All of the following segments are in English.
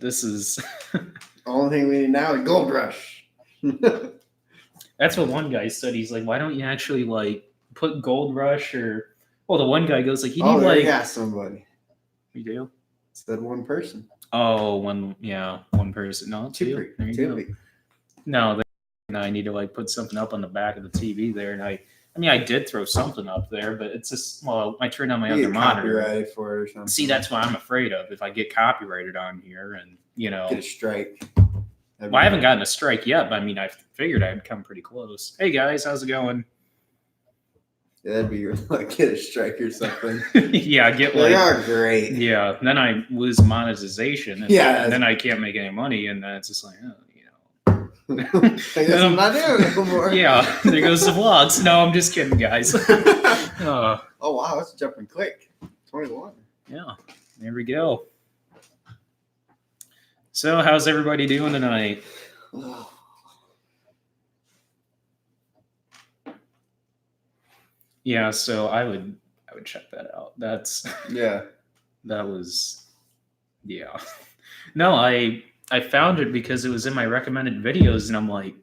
This is Only thing we need now is Gold Rush. that's what one guy said. He's like, why don't you actually like put Gold Rush or well, the one guy goes like, you need like got somebody. You do? Said one person. Oh, one person. No, two. There you go. No, I need to like put something up on the back of the TV there, and I mean, I did throw something up there, but it's just I turned on my other monitor. Copyrighted for it or something. See, that's what I'm afraid of. If I get copyrighted on here, and get a strike. Well, I haven't gotten a strike yet, but I mean, I figured I'd come pretty close. Hey guys, how's it going? Yeah, that'd be like get a strike or something. Yeah, get like. They are great. Yeah, then I lose monetization. And and then I can't make any money, and then it's just like, I guess I'm not doing it anymore. Yeah, there goes the vlogs. No, I'm just kidding, guys. Oh wow, that's jumping quick. 21. Yeah, there we go. So, how's everybody doing tonight? Yeah, so I would check that out. That's that was No, I found it because it was in my recommended videos, and I'm like,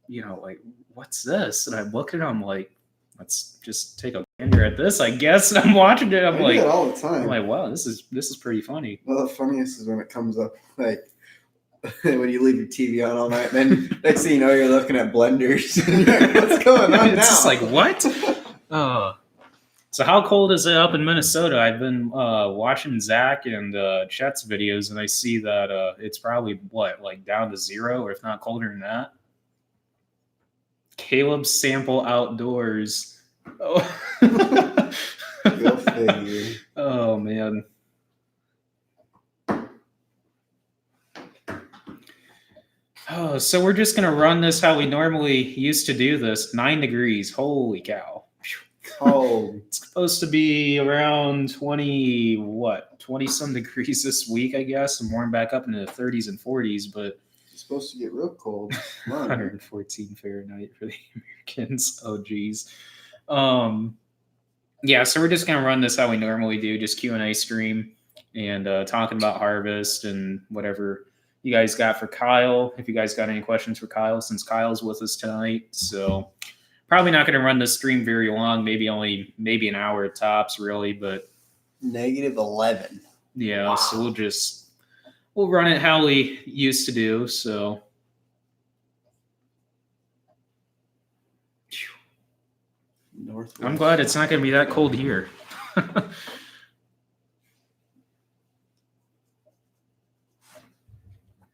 like, what's this? And I look at it, I'm like, let's just take a gander at this, I guess. And I'm watching it, I'm like, all the time. I'm like, wow, this is pretty funny. Well, the funniest is when it comes up, like when you leave your TV on all night, then next thing you know, you're looking at blenders. What's going on now? It's just like, what? So how cold is it up in Minnesota? I've been watching Zach and Chet's videos, and I see that it's probably like down to 0, or if not colder than that. Caleb Sample Outdoors. Oh, Go figure. Oh man. Oh, so we're just gonna run this how we normally used to do this. 9 degrees. Holy cow. Oh, it's supposed to be around 20 some degrees this week, I guess, and warm back up into the 30s and 40s, but it's supposed to get real cold. 114 Fahrenheit for the Americans. Oh geez. Yeah, so we're just gonna run this how we normally do, just Q&A stream and talking about harvest and whatever you guys got for Kyle. If you guys got any questions for Kyle, since Kyle's with us tonight, so probably not going to run this stream very long, maybe an hour at tops, really, but -11. Yeah, wow. So we'll run it how we used to do, so Northwest. I'm glad it's not going to be that cold here.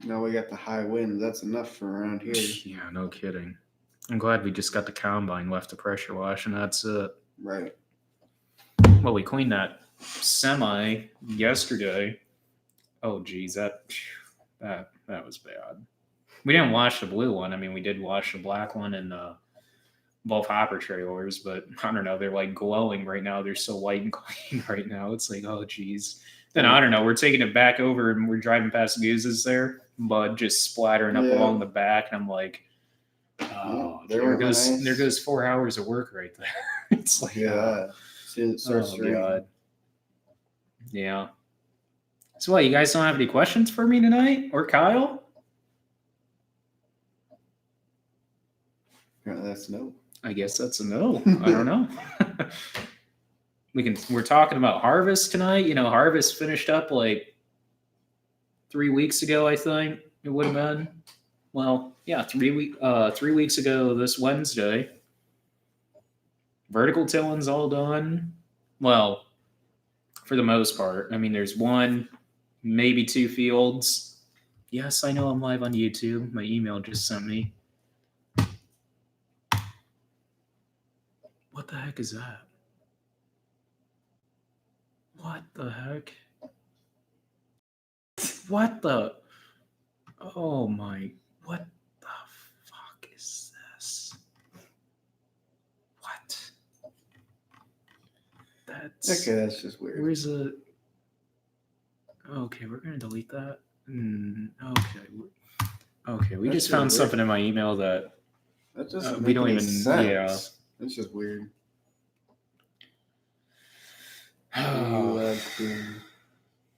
No, we got the high winds. That's enough for around here. Yeah, no kidding. I'm glad we just got the combine left to pressure wash, and that's it. Right. Well, we cleaned that semi yesterday. Oh, geez, that was bad. We didn't wash the blue one. I mean, we did wash the black one and both hopper trailers, but I don't know. They're like glowing right now. They're so white and clean right now. It's like, oh, geez. Then I don't know. We're taking it back over, and we're driving past Goose's there. Mud just splattering up along the back, and I'm like, oh, there goes 4 hours of work right there. It's like, God. Yeah. So what, you guys don't have any questions for me tonight or Kyle? That's no. I guess that's a no. I don't know. We're talking about harvest tonight. Harvest finished up like 3 weeks ago, I think it would have been. Well, yeah, 3 weeks ago this Wednesday. Vertical tilling's all done. Well, for the most part. I mean, there's 1, maybe 2 fields. Yes, I know I'm live on YouTube. My email just sent me. What the heck is that? What the heck? What the? Oh my, what the fuck is this? What? That's just weird. Where's the? Okay, we're gonna delete that. Okay, we just found something in my email that just we don't even. Sense. Yeah, that's just weird. Oh.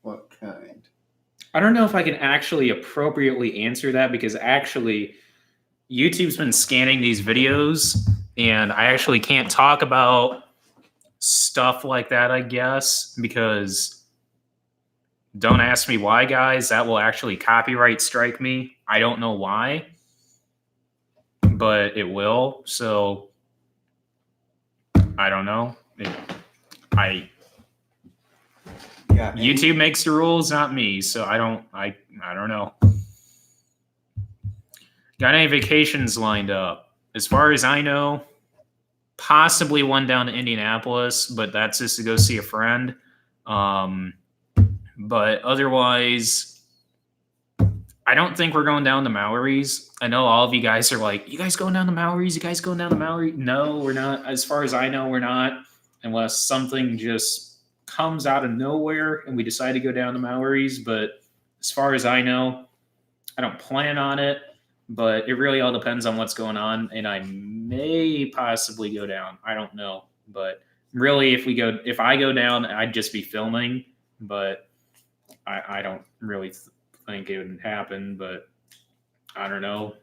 What kind? I don't know if I can actually appropriately answer that because actually YouTube's been scanning these videos and I actually can't talk about stuff like that, I guess, because don't ask me why, guys. That will actually copyright strike me. I don't know why, but it will. So I don't know. I Yeah, YouTube makes the rules, not me. So I don't know. Got any vacations lined up? As far as I know, possibly one down to Indianapolis, but that's just to go see a friend. But otherwise, I don't think we're going down to Mallory's. I know all of you guys are like, you guys going down to Mallory's? You guys going down to Mallory? No, we're not. As far as I know, we're not. Unless something just comes out of nowhere and we decide to go down to Mallory's. But as far as I know, I don't plan on it. But it really all depends on what's going on. And I may possibly go down. I don't know. But really, if I go down, I'd just be filming. But I don't really think it would happen, but I don't know.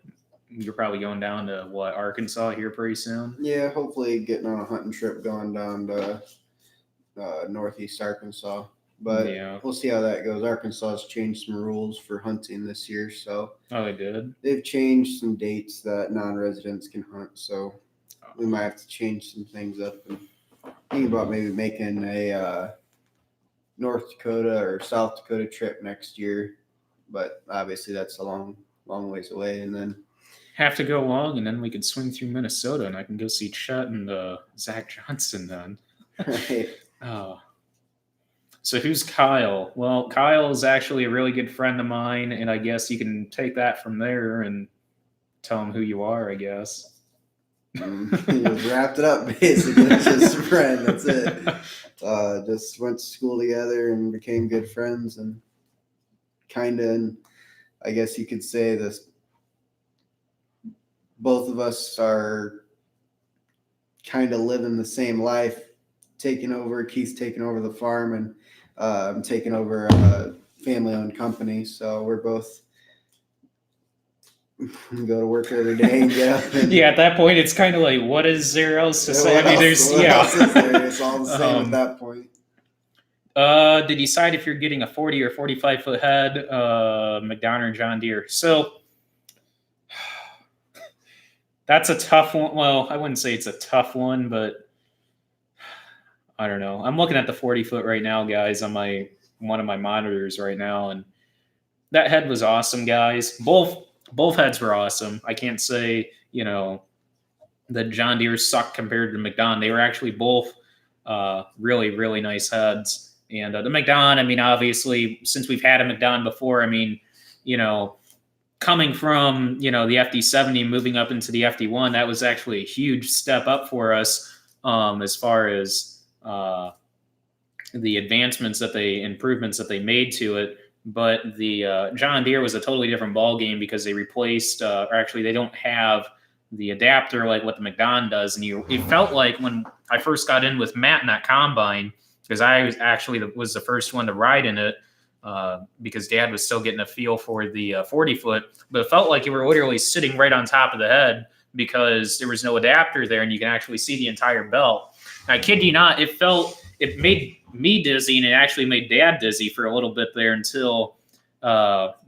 You're probably going down to what, Arkansas here pretty soon? Yeah, hopefully getting on a hunting trip going down to northeast Arkansas. But Yeah. we'll see how that goes. Arkansas has changed some rules for hunting this year, so Oh, they did? they've changed some dates that non-residents can hunt. So we might have to change some things up and think about maybe making a North Dakota or South Dakota trip next year. But obviously that's a long ways away. And then Have to go long, and then we could swing through Minnesota, and I can go see Chet and Zach Johnson then. right. Oh. So who's Kyle? Well, Kyle is actually a really good friend of mine, and I guess you can take that from there and tell him who you are, I guess. You just wrapped it up basically. It's just a friend. That's it. Just went to school together and became good friends, and kind of, I guess you could say this. Both of us are kind of living the same life. Keith's taking over the farm, and I'm taking over a family-owned company. So we're both go to work every day and get up. And, Yeah, at that point, it's kind of like, what is there else to say? I mean, there's what else is there? It's all the same at that point. To decide if you're getting a 40 or 45 foot head, McDonald or John Deere. So that's a tough one. Well, I wouldn't say it's a tough one, but I don't know. I'm looking at the 40 foot right now, guys, on one of my monitors right now, and that head was awesome, guys. Both heads were awesome. I can't say, the John Deere sucked compared to McDonald. They were actually both really, really nice heads. And the McDonald, I mean, obviously, since we've had a McDonald before, I mean, coming from, the FD70 moving up into the FD1, that was actually a huge step up for us as far as the improvements that they made to it. But the John Deere was a totally different ballgame because they replaced, or actually they don't have the adapter like what the McDonald does. And it felt like when I first got in with Matt in that combine, because I was the first one to ride in it because Dad was still getting a feel for the 40 foot, but it felt like you were literally sitting right on top of the head because there was no adapter there and you can actually see the entire belt. And I kid you not, it made me dizzy and it actually made Dad dizzy for a little bit there until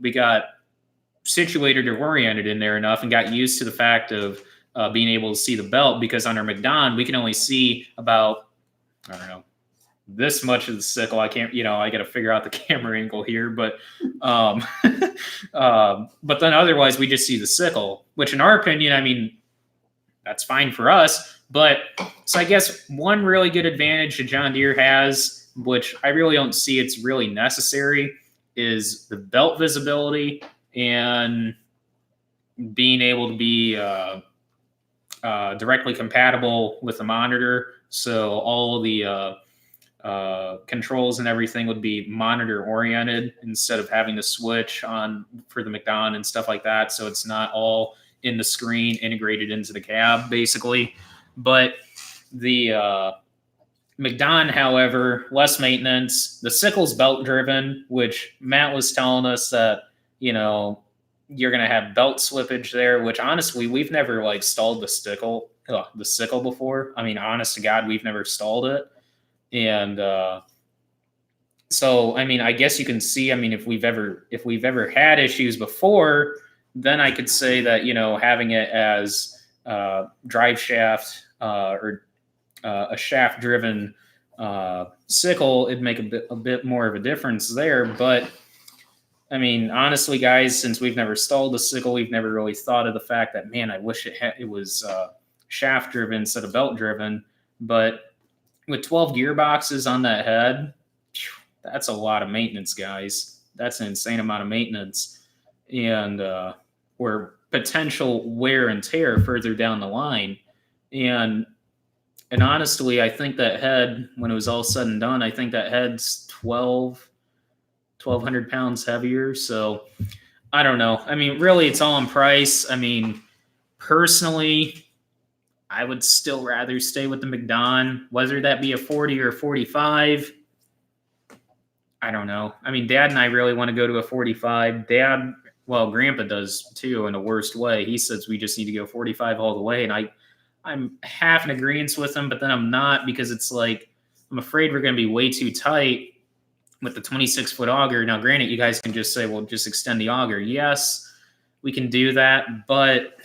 we got situated or oriented in there enough and got used to the fact of being able to see the belt, because on our McDonald, we can only see about, I don't know, this much of the sickle. I can't, I got to figure out the camera angle here, but but then otherwise we just see the sickle, which in our opinion, I mean, that's fine for us. But so I guess one really good advantage that John Deere has, which I really don't see it's really necessary, is the belt visibility and being able to be directly compatible with the monitor. So all of the controls and everything would be monitor oriented instead of having to switch on for the McDonald and stuff like that. So it's not all in the screen integrated into the cab basically. But the McDon, however, less maintenance. The sickle's belt driven, which Matt was telling us that, you're going to have belt slippage there, which honestly, we've never like stalled the sickle before. I mean, honest to God, we've never stalled it. And so, I mean, I guess you can see, I mean, if we've ever had issues before, then I could say that, having it as drive shaft or a shaft driven sickle, it'd make a bit more of a difference there. But I mean, honestly, guys, since we've never stalled the sickle, we've never really thought of the fact that, man, I wish it was shaft driven instead of belt driven. But with 12 gearboxes on that head, that's a lot of maintenance, guys. That's an insane amount of maintenance, and or potential wear and tear further down the line. And honestly, I think that head, when it was all said and done, I think that head's 1,200 pounds heavier. So I don't know. I mean, really, it's all in price. I mean, personally, I would still rather stay with the McDon, whether that be a 40 or a 45. I don't know. I mean, Dad and I really want to go to a 45. Grandpa does too, in a worst way. He says we just need to go 45 all the way. And I'm half in agreement with him, but then I'm not, because it's like, I'm afraid we're going to be way too tight with the 26-foot auger. Now, granted, you guys can just say, well, just extend the auger. Yes, we can do that, but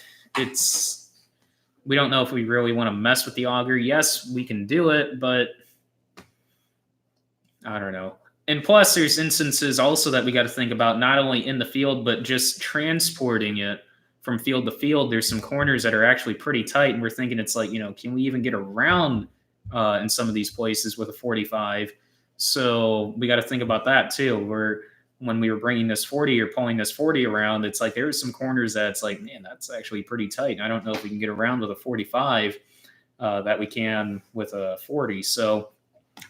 we don't know if we really want to mess with the auger. Yes, we can do it, but I don't know. And plus, there's instances also that we got to think about, not only in the field, but just transporting it from field to field. There's some corners that are actually pretty tight, and we're thinking it's like, can we even get around in some of these places with a 45? So we got to think about that too. When we were bringing this 40 or pulling this 40 around, it's like there's some corners that's like, man, that's actually pretty tight. I don't know if we can get around with a 45 that we can with a 40. So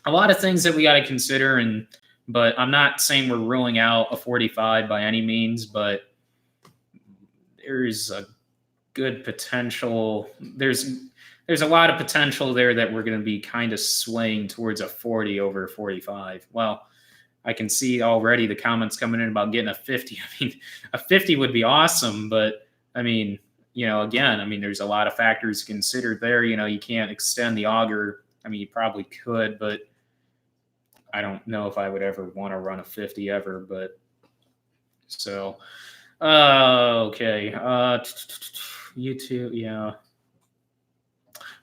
a lot of things that we got to consider. But I'm not saying we're ruling out a 45 by any means, but there's a good potential. There's a lot of potential there that we're going to be kind of swaying towards a 40 over a 45. Well, I can see already the comments coming in about getting a 50. I mean, a 50 would be awesome, but I mean, again, I mean, there's a lot of factors considered there. You can't extend the auger. I mean, you probably could, but I don't know if I would ever want to run a 50 ever. But so, okay. YouTube, yeah.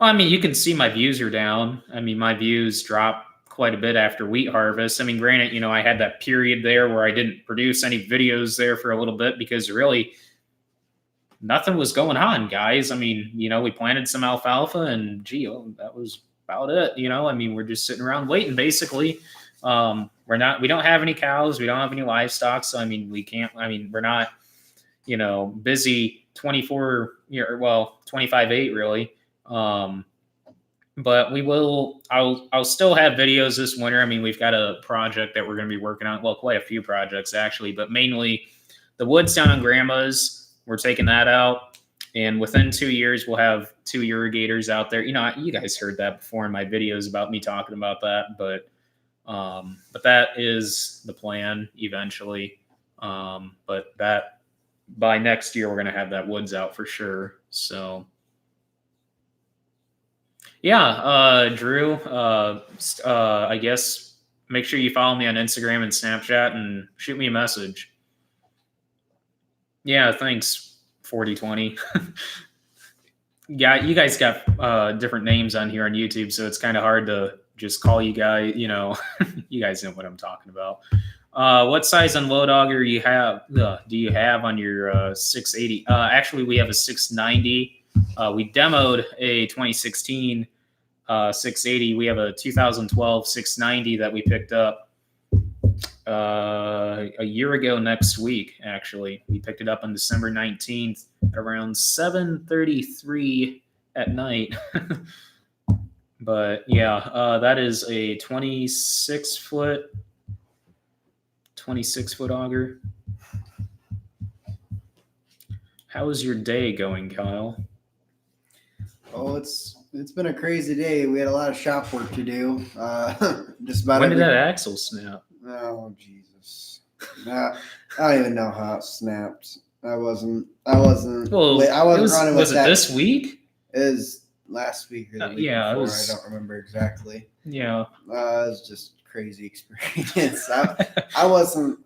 Well, I mean, you can see my views are down. I mean, my views dropped quite a bit after wheat harvest. I mean, granted, I had that period there where I didn't produce any videos there for a little bit because really nothing was going on, guys. I mean, we planted some alfalfa and that was about it. I mean, we're just sitting around waiting, basically. We don't have any cows. We don't have any livestock. So, I mean, we're not, busy 25/8 really. But I'll still have videos this winter. I mean, we've got a project that we're going to be working on. Well, quite a few projects actually, but mainly the woods down on Grandma's. We're taking that out. And within 2 years, we'll have 2 irrigators out there. You guys heard that before in my videos about me talking about that, but that is the plan eventually. But that by next year, we're going to have that woods out for sure. So yeah, Drew, I guess make sure you follow me on Instagram and Snapchat and shoot me a message. Yeah, thanks, 4020. Yeah, you guys got different names on here on YouTube, so it's kind of hard to just call you guys, you guys know what I'm talking about. What size unload auger do you have on your 680? Actually, we have a 690. We demoed a 2016 680. We have a 2012 690 that we picked up a year ago next week, actually. We picked it up on December 19th at around 7:33 at night. But yeah, that is a 26-foot auger. How is your day going, Kyle? Oh, Well, it's been a crazy day. We had a lot of shop work to do. Just about When did every. that axle snap? Oh Jesus! I don't even know how it snapped. I wasn't. I wasn't running with Was it that. this week? It was last week or the week Yeah, it before. was- I don't remember exactly. Yeah. It was just a crazy experience. I wasn't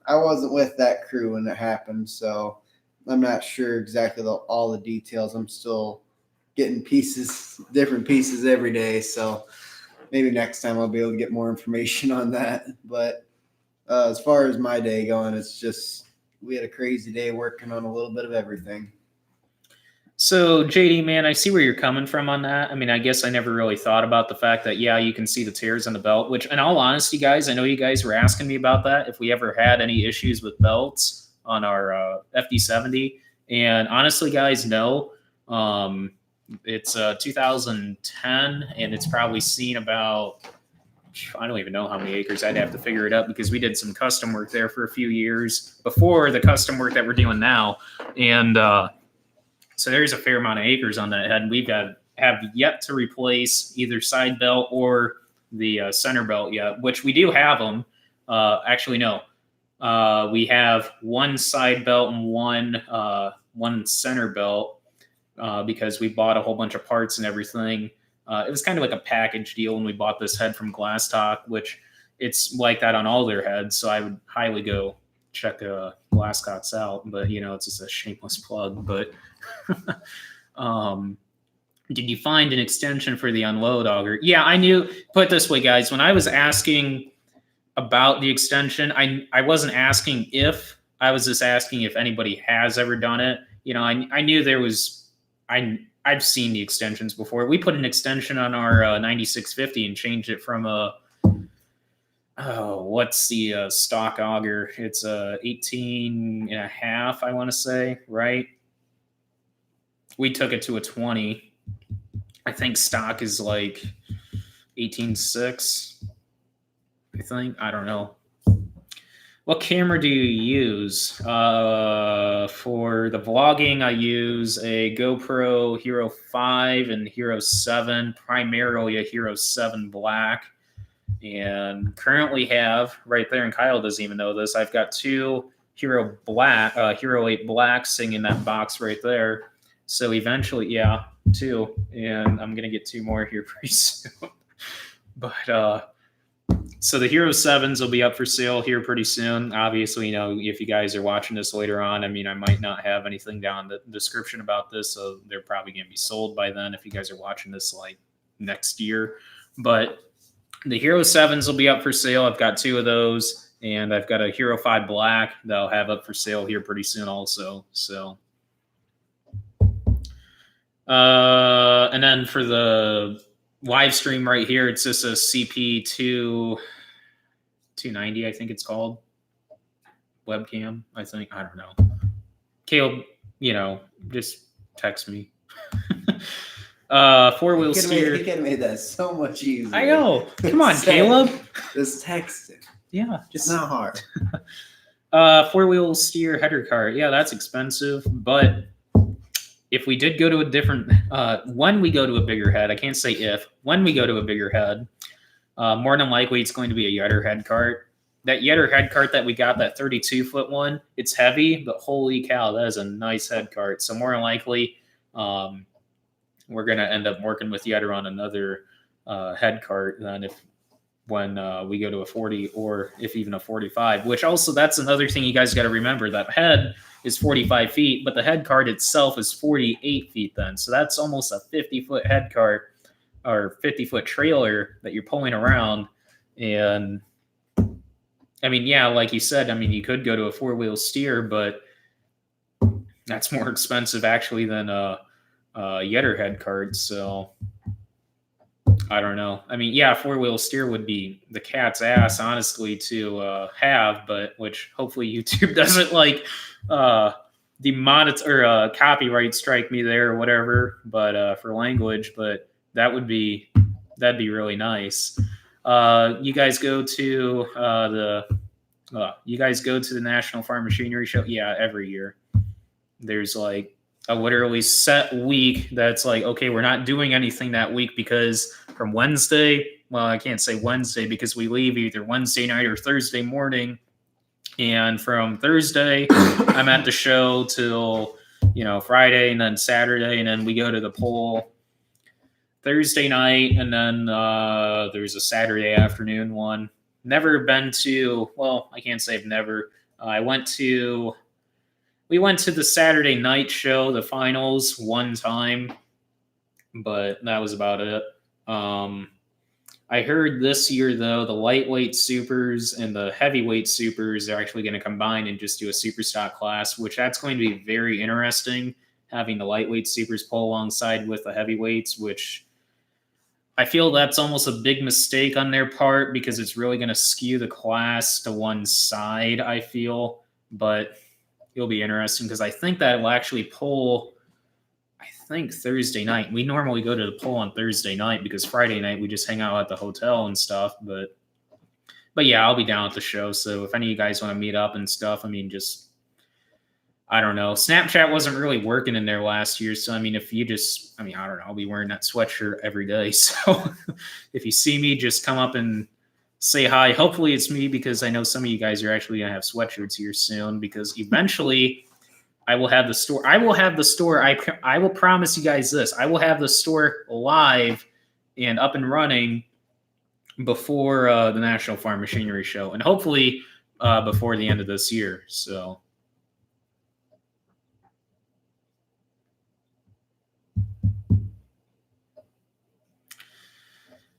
with that crew when it happened, so I'm not sure exactly all the details. I'm still getting different pieces every day. So maybe next time I'll be able to get more information on that. But as far as my day going, it's just we had a crazy day working on a little bit of everything. So, JD, man, I see where you're coming from on that. I mean, I guess I never really thought about the fact that, yeah, you can see the tears on the belt, which, in all honesty, guys, I know you guys were asking me about that, if we ever had any issues with belts on our FD70. And honestly, guys, no. It's 2010, and it's probably seen about, I don't even know how many acres. I'd have to figure it up because we did some custom work there for a few years before the custom work that we're doing now. And so there's a fair amount of acres on that head. And have yet to replace either side belt or the center belt yet, which we do have them. Actually, no. We have one side belt and one center belt because we bought a whole bunch of parts and everything. It was kind of like a package deal when we bought this head from Glass Talk, which it's like that on all their heads. So I would highly go check Glass Talks out. But, it's just a shameless plug. But did you find an extension for the unload auger? Yeah, I knew. Put it this way, guys. When I was asking about the extension, I wasn't asking if. I was just asking if anybody has ever done it. I knew there was. I've seen the extensions before. We put an extension on our 9650 and changed it from what's the stock auger? It's 18 and a half, I want to say, right? We took it to a 20. I think stock is like 18.6. I think. I don't know. What camera do you use? For the vlogging, I use a GoPro Hero 5 and Hero 7, primarily a Hero 7 Black. And currently have, right there, and Kyle doesn't even know this, I've got two Hero 8 Blacks sitting in that box right there. So eventually, yeah, two. And I'm going to get two more here pretty soon. But, so the Hero 7s will be up for sale here pretty soon. Obviously, if you guys are watching this later on, I mean, I might not have anything down in the description about this, so they're probably going to be sold by then if you guys are watching this like next year. But the Hero 7s will be up for sale. I've got two of those, and I've got a Hero 5 Black that I'll have up for sale here pretty soon also. So, and then for the live stream right here, it's just a CP290, I think it's called. Webcam, I think. I don't know. Caleb, just text me. 4-wheel steer. He could have made that so much easier. I know. Come on, Caleb. Just text it. Yeah. It's not hard. 4-wheel steer header cart. Yeah, that's expensive. But if we did go to a different, when we go to a bigger head, I can't say if, when we go to a bigger head, more than likely it's going to be a Yetter head cart. That Yetter head cart that we got, that 32-foot one, it's heavy, but holy cow, that is a nice head cart. So more than likely, we're going to end up working with Yetter on another head cart than when we go to a 40 or if even a 45, which also that's another thing you guys got to remember. That head is 45 feet, but the head cart itself is 48 feet then. So that's almost a 50-foot head cart or 50-foot trailer that you're pulling around. And I mean, yeah, like you said, I mean, you could go to a 4-wheel steer, but that's more expensive actually than a Yetter head cart. So I don't know. I mean, yeah, 4-wheel steer would be the cat's ass, honestly, to have, but which hopefully YouTube doesn't like demonetize or copyright strike me there or whatever. But for language, but that'd be really nice. You guys go to the National Farm Machinery Show? Yeah, every year. There's like a literally set week that's like, okay, we're not doing anything that week because from Wednesday, well, I can't say Wednesday because we leave either Wednesday night or Thursday morning. And from Thursday, I'm at the show till, Friday and then Saturday. And then we go to the poll Thursday night. And then there's a Saturday afternoon one. Never been to, well, I can't say I've never. We went to the Saturday night show, the finals, one time, but that was about it. I heard this year, though, the lightweight supers and the heavyweight supers are actually going to combine and just do a super stock class, which that's going to be very interesting, having the lightweight supers pull alongside with the heavyweights, which I feel that's almost a big mistake on their part because it's really going to skew the class to one side, I feel. But it'll be interesting because I think that will actually pull, I think, Thursday night. We normally go to the poll on Thursday night because Friday night we just hang out at the hotel and stuff. But yeah, I'll be down at the show. So if any of you guys want to meet up and stuff, I mean, just, I don't know. Snapchat wasn't really working in there last year. So, I mean, if you just, I don't know, I'll be wearing that sweatshirt every day. So if you see me, just come up and say hi. Hopefully it's me because I know some of you guys are actually going to have sweatshirts here soon because eventually I will have the store. I will promise you guys this. I will have the store live and up and running before the National Farm Machinery Show and hopefully before the end of this year. So.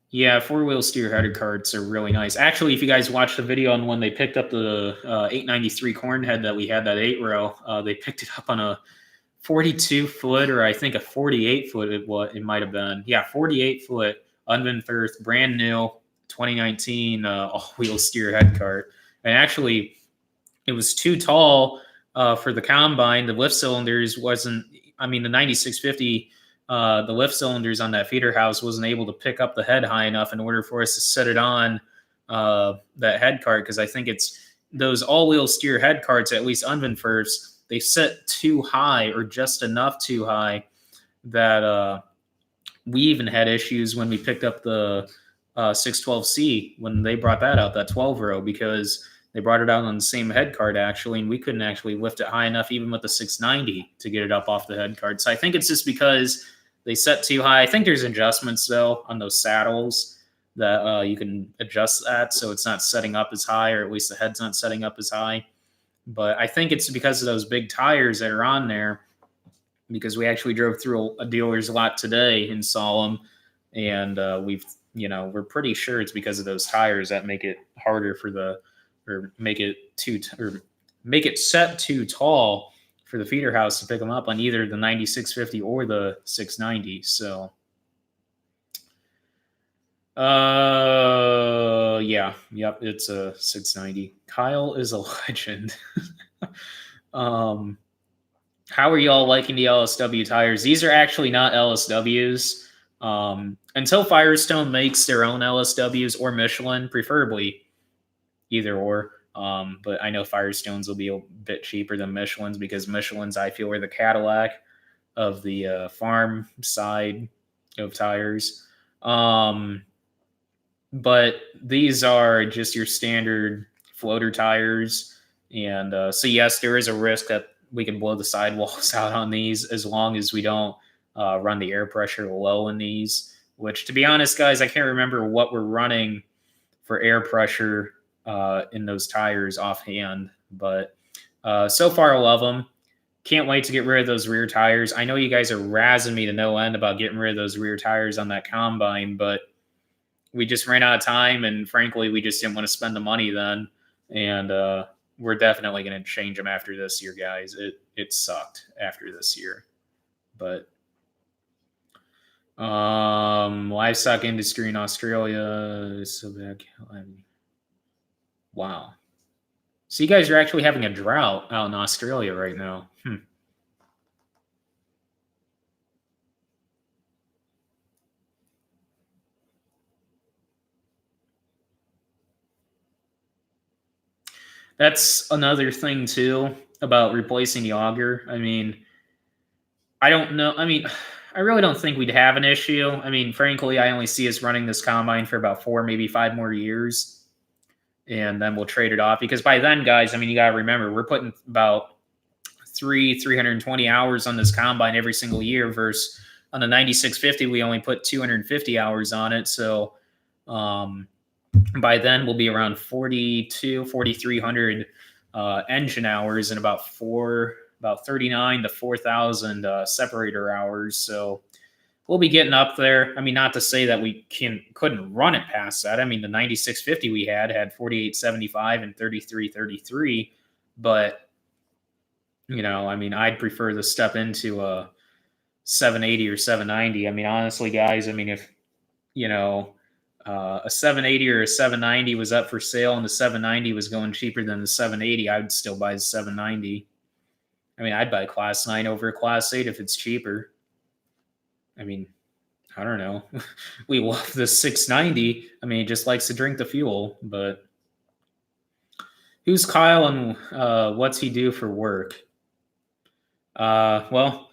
Yeah, four-wheel steer header carts are really nice. Actually, if you guys watched the video on when they picked up the 893 corn head that we had, that 8-row, they picked it up on a 42-foot or I think a 48-foot it might have been. Yeah, 48-foot Unvinfirth, brand new 2019 all-wheel steer head cart. And actually, it was too tall for the combine. The lift cylinders wasn't, the 9650 the lift cylinders on that feeder house wasn't able to pick up the head high enough in order for us to set it on that head cart because I think it's those all-wheel steer head carts, at least Unvinfirths, they set too high or just enough too high that we even had issues when we picked up the 612C when they brought that out, that 12-row, because they brought it out on the same head cart actually, and we couldn't actually lift it high enough even with the 690 to get it up off the head cart. So I think it's just because they set too high. I think there's adjustments, though, on those saddles that you can adjust that so it's not setting up as high, or at least the head's not setting up as high. But I think it's because of those big tires that are on there, because we actually drove through a dealer's lot today and saw them, and we're pretty sure it's because of those tires that make it harder for or make it set too tall for the feeder house to pick them up on either the 9650 or the 690. So, it's a 690. Kyle is a legend. How are y'all liking the LSW tires? These are actually not LSWs. Until Firestone makes their own LSWs or Michelin, preferably either or. But I know Firestones will be a bit cheaper than Michelin's because Michelin's, I feel, are the Cadillac of the farm side of tires. But these are just your standard floater tires. And so, yes, there is a risk that we can blow the sidewalls out on these as long as we don't run the air pressure low in these, which, to be honest, guys, I can't remember what we're running for air pressure in those tires offhand, but so far I love them. Can't wait to get rid of those rear tires. I know you guys are razzing me to no end about getting rid of those rear tires on that combine, but we just ran out of time, and frankly, we just didn't want to spend the money then. And we're definitely going to change them after this year, guys. It sucked after this year, but livestock industry in Australia is so bad. Wow. So you guys are actually having a drought out in Australia right now. That's another thing too about replacing the auger. I mean, I don't know. I mean, I really don't think we'd have an issue. I mean, frankly, I only see us running this combine for about 4, maybe 5 more years, and then we'll trade it off. Because by then, guys, I mean, you got to remember, we're putting about 320 hours on this combine every single year versus on the 9650, we only put 250 hours on it. So by then, we'll be around 4,300 engine hours and about 39 to 4,000 separator hours. So we'll be getting up there. I mean, not to say that we couldn't run it past that. I mean, the 9650 we had 4875 and 3333, but I mean, I'd prefer to step into a 780 or 790. I mean, honestly, guys, I mean, if a 780 or a 790 was up for sale and the 790 was going cheaper than the 780, I would still buy the 790. I mean, I'd buy a Class 9 over a Class 8 if it's cheaper. I mean, I don't know. We love the 690. I mean, he just likes to drink the fuel, but who's Kyle and what's he do for work? Well,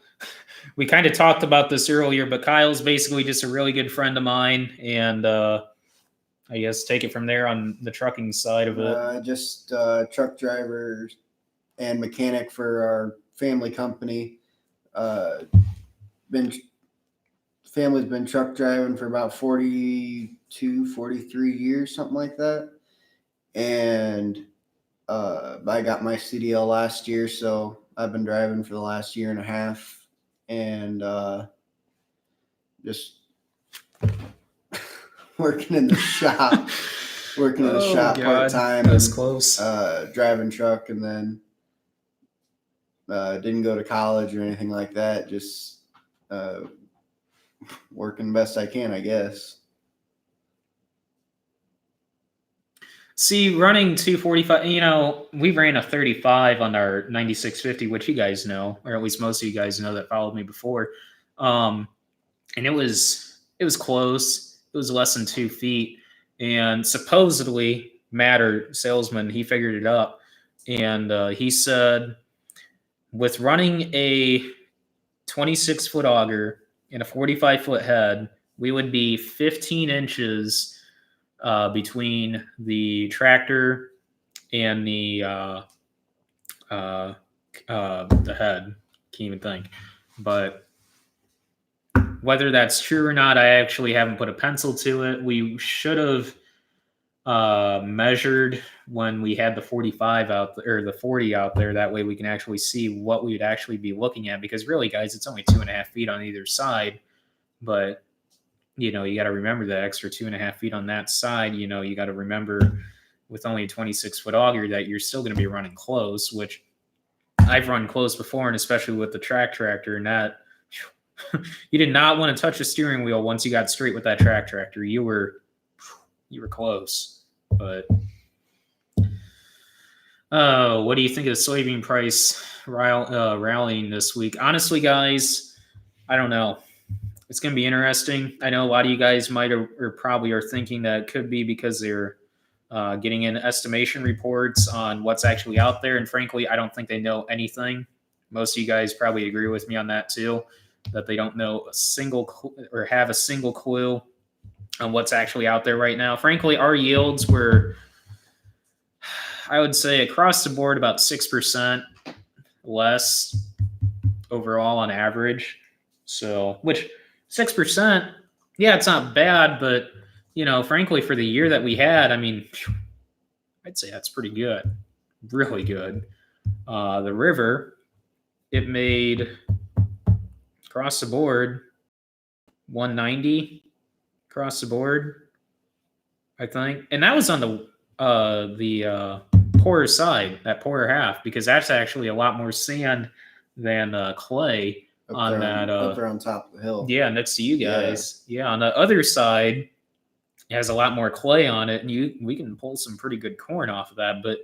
we kind of talked about this earlier, but Kyle's basically just a really good friend of mine, and I guess take it from there on the trucking side of it. Just truck driver and mechanic for our family company. Family's been truck driving for about 42, 43 years, something like that. And I got my CDL last year, so I've been driving for the last year and a half, and just working in the shop, part time. That's close. Driving truck, and then didn't go to college or anything like that. Just working best I can, I guess. See, running 245, we ran a 35 on our 9650, which you guys know, or at least most of you guys know that followed me before. And it was close. It was less than 2 feet. And supposedly, Matt, our salesman, he figured it up. And he said, with running a 26-foot auger and a 45-foot head, we would be 15 inches between the tractor and the head. Can't even think. But whether that's true or not, I actually haven't put a pencil to it. We should have measured when we had the 45 out there, or the 40 out there. That way we can actually see what we would actually be looking at. Because really, guys, it's only 2.5 feet on either side. But you got to remember that extra 2.5 feet on that side. You got to remember with only a 26-foot auger that you're still going to be running close, which I've run close before, and especially with the tractor, and that you did not want to touch the steering wheel once you got straight with that tractor. You were close. But what do you think of the soybean price rallying this week? Honestly, guys, I don't know. It's going to be interesting. I know a lot of you guys might or probably are thinking that it could be because they're getting in estimation reports on what's actually out there. And frankly, I don't think they know anything. Most of you guys probably agree with me on that too, that they don't know or have a single clue on what's actually out there right now. Frankly, our yields were, I would say, across the board about 6% less overall on average. So, which 6%, yeah, it's not bad, but frankly, for the year that we had, I mean, I'd say that's pretty good, really good. The river, it made across the board 190 across the board, I think, and that was on the poorer side, that poorer half, because that's actually a lot more sand than clay. Up there on top of the hill. Yeah, next to you guys. Yeah, on the other side, it has a lot more clay on it, and we can pull some pretty good corn off of that. But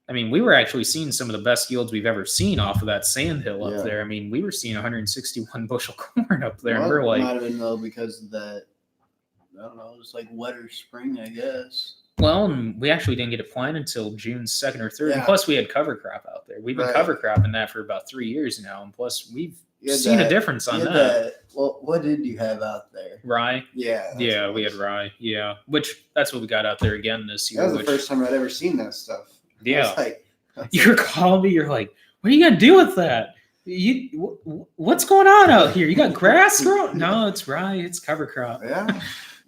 I mean, we were actually seeing some of the best yields we've ever seen off of that sand hill up there. I mean, we were seeing 161 bushel corn up there, and we're like, might have been though because of that. I don't know, it's like wetter spring, I guess. Well, and we actually didn't get it planted until June 2nd or 3rd. And Yeah. plus, we had cover crop out there. We've been Right. cover cropping that for about 3 years now. And plus, we've You had seen a that- difference on you had that. Well, what did you have out there? Rye. Yeah. that's Yeah, what it we had was. rye. Yeah, which that's what we got out there again this year. That was the which, first time I'd ever seen that stuff. Yeah. I was You're calling me. You're like, what are you gonna do with that? What's going on out here? You got grass growing? No, it's rye. It's cover crop. yeah.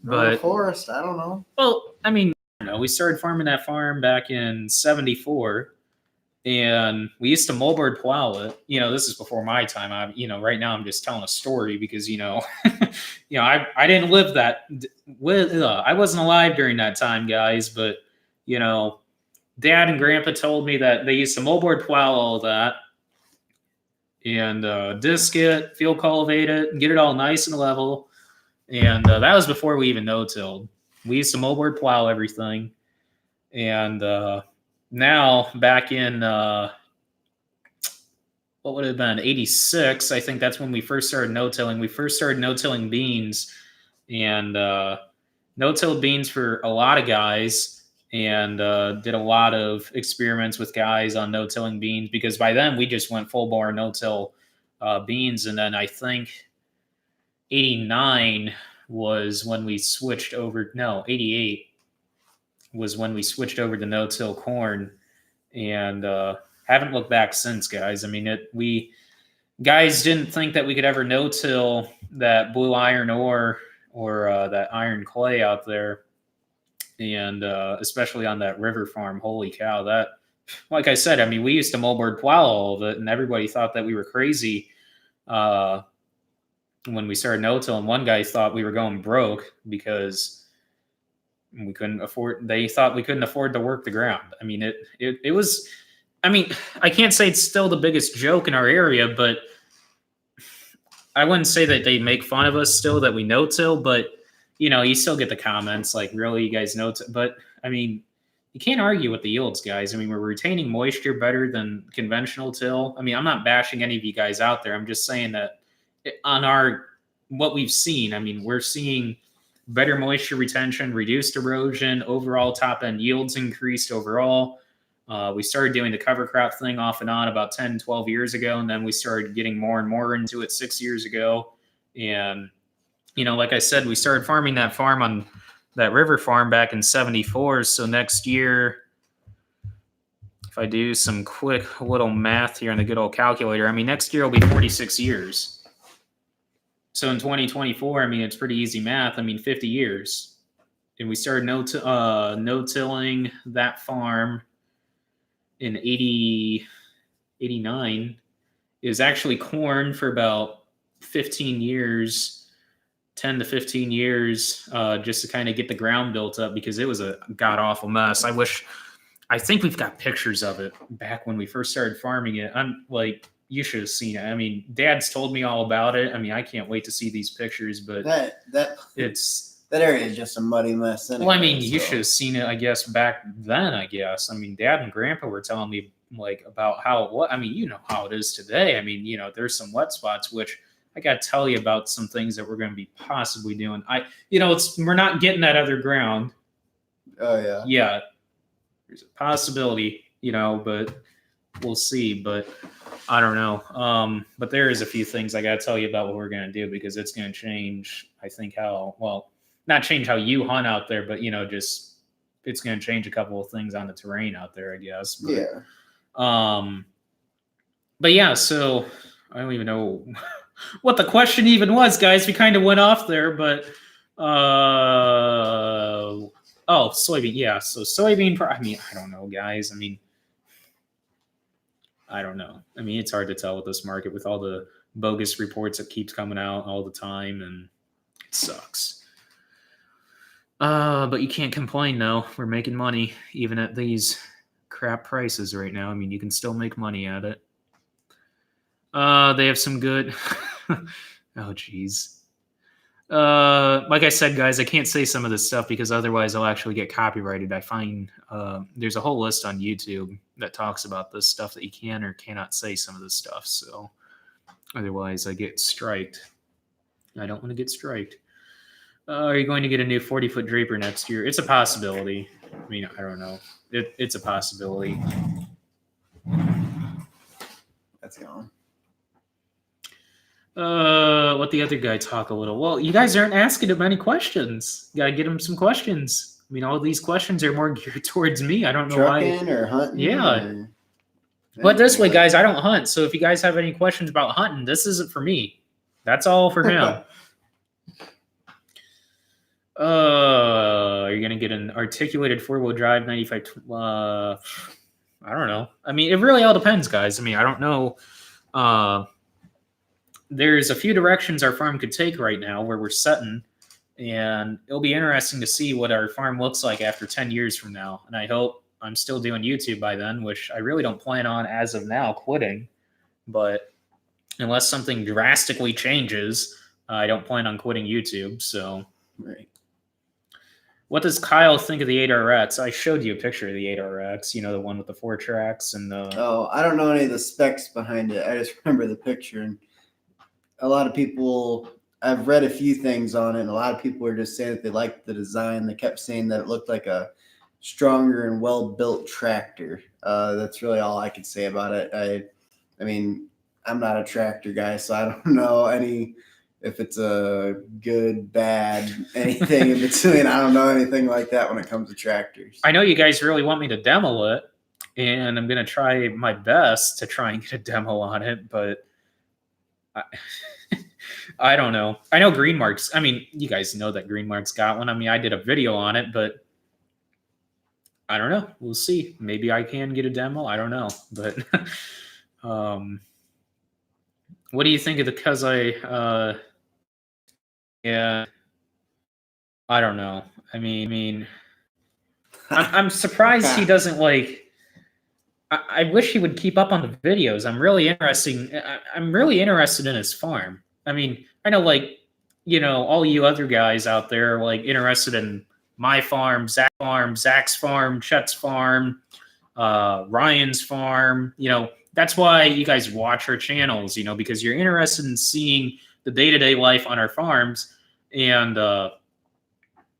But forest, I don't know. well, I mean, we started farming that farm back in '74, and we used to moldboard plow it. This is before my time. Right now I'm just telling a story because I didn't live that. I wasn't alive during that time, guys. But Dad and Grandpa told me that they used to moldboard plow all of that and disc it, field cultivate it, get it all nice and level. And that was before we even no-tilled. We used to moldboard plow everything. And now back in, what would it have been, 86, I think that's when we first started no-tilling. We first started no-tilling beans and no-tilled beans for a lot of guys and did a lot of experiments with guys on no-tilling beans because by then we just went full-bore no-till beans. And then I think 89 was when we switched over. No, 88 was when we switched over to no-till corn, and haven't looked back since, guys. I mean, we guys didn't think that we could ever no-till that blue iron ore or that iron clay out there, and especially on that river farm. Holy cow! That, like I said, I mean, we used to moldboard plow all of it, and everybody thought that we were crazy. When we started no-till, and one guy thought we were going broke because we couldn't afford. They thought we couldn't afford to work the ground. I mean, it was. I mean, I can't say it's still the biggest joke in our area, but I wouldn't say that they make fun of us still that we no-till. But you still get the comments like, "Really, you guys no-till?" But I mean, you can't argue with the yields, guys. I mean, we're retaining moisture better than conventional till. I mean, I'm not bashing any of you guys out there. I'm just saying that on what we've seen, I mean, we're seeing better moisture retention, reduced erosion, overall top end yields increased overall. We started doing the cover crop thing off and on about 10, 12 years ago. And then we started getting more and more into it 6 years ago. And, like I said, we started farming that farm on that river farm back in '74. So next year, if I do some quick little math here on the good old calculator, I mean, next year will be 46 years. So in 2024, I mean, it's pretty easy math. I mean, 50 years. And we started no-tilling that farm in 89. It was actually corn for about 15 years, 10 to 15 years, just to kind of get the ground built up because it was a god-awful mess. I think we've got pictures of it back when we first started farming it. I'm like, you should have seen it. I mean, Dad's told me all about it. I mean, I can't wait to see these pictures, but that area is just a muddy mess. Anyway, well, I mean, you should have seen it, I guess, back then, I guess. I mean, Dad and Grandpa were telling me like about I mean, you know how it is today. I mean, there's some wet spots, which I got to tell you about some things that we're going to be possibly doing. We're not getting that other ground. Oh yeah. Yeah. There's a possibility, but we'll see. But I don't know. But there is a few things I got to tell you about what we're going to do because it's going to change, I think, not change how you hunt out there, but, just it's going to change a couple of things on the terrain out there, I guess. But, yeah. But yeah, so I don't even know what the question even was, guys. We kind of went off there, but, soybean. Yeah. So soybean, I mean, I don't know, guys. I mean, I don't know. I mean, it's hard to tell with this market with all the bogus reports that keeps coming out all the time, and it sucks. But you can't complain, though. We're making money even at these crap prices right now. I mean, you can still make money at it. They have some good. Oh, geez. Like I said, guys, I can't say some of this stuff because otherwise I'll actually get copyrighted. I find there's a whole list on YouTube that talks about this stuff that you can or cannot say some of this stuff. So otherwise I get striked. I don't want to get striked. Are you going to get a new 40-foot draper next year? It's a possibility. I mean, I don't know. It's a possibility. That's gone. Let the other guy talk a little. Well, you guys aren't asking him any questions. You gotta get him some questions. I mean, all these questions are more geared towards me. I don't know Trucking why. or hunting? Yeah. Or But this way, guys, I don't hunt. So if you guys have any questions about hunting, this isn't for me. That's all for him. You're gonna get an articulated 4-wheel drive 95. I don't know. I mean, it really all depends, guys. I mean, I don't know. There's a few directions our farm could take right now where we're setting, and it'll be interesting to see what our farm looks like after 10 years from now. And I hope I'm still doing YouTube by then, which I really don't plan on as of now quitting. But unless something drastically changes, I don't plan on quitting YouTube. So, right. What does Kyle think of the 8RX? I showed you a picture of the 8RX, you know, the one with the 4 tracks and the... Oh, I don't know any of the specs behind it. I just remember the picture. And a lot of people, I've read a few things on it, and a lot of people were just saying that they liked the design. They kept saying that it looked like a stronger and well-built tractor. That's really all I could say about it. I mean, I'm not a tractor guy, so I don't know if it's a good, bad, anything in between. I don't know anything like that when it comes to tractors. I know you guys really want me to demo it, and I'm going to try my best to try and get a demo on it, but I don't know. I know Greenmark's, I mean, you guys know that Greenmark's got one. I mean, I did a video on it, but I don't know. We'll see. Maybe I can get a demo. I don't know. But what do you think of the Kuzai? Yeah, I don't know. I mean, I'm surprised he doesn't like. I wish he would keep up on the videos. I'm really interested in his farm. I mean, I know, like, you know, all you other guys out there are like interested in my farm, Zach's farm, Chet's farm, Ryan's farm. You know, that's why you guys watch our channels. You know, because you're interested in seeing the day-to-day life on our farms. And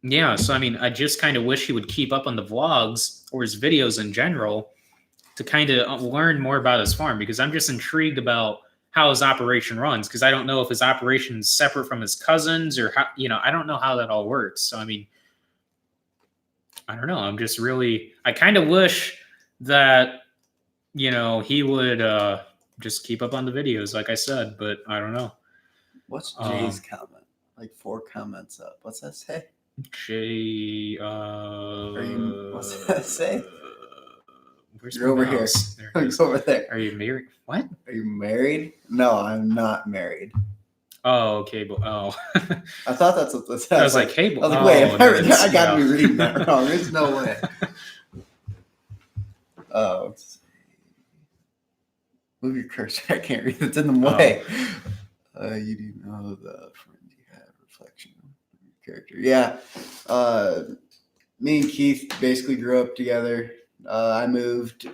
yeah, so I mean, I just kind of wish he would keep up on the vlogs or his videos in general to kind of learn more about his farm, because I'm just intrigued about how his operation runs, because I don't know if his operation is separate from his cousins or how, you know, I don't know how that all works. So I mean, I don't know. I'm just really, I kind of wish that, you know, he would just keep up on the videos, like I said, but I don't know. What's Jay's comment? Like 4 comments up. What's that say? Jay, what's that say? Where's You're over here. It's over there. Are you married? What? Are you married? No, I'm not married. Oh, okay. But I thought that's what this said. I was like, hey, I was like, wait, I gotta be reading that wrong. There's no way. Oh, move your cursor. I can't read. It's in the way. You do know the friend you have reflection of your character. Yeah. Me and Keith basically grew up together. I moved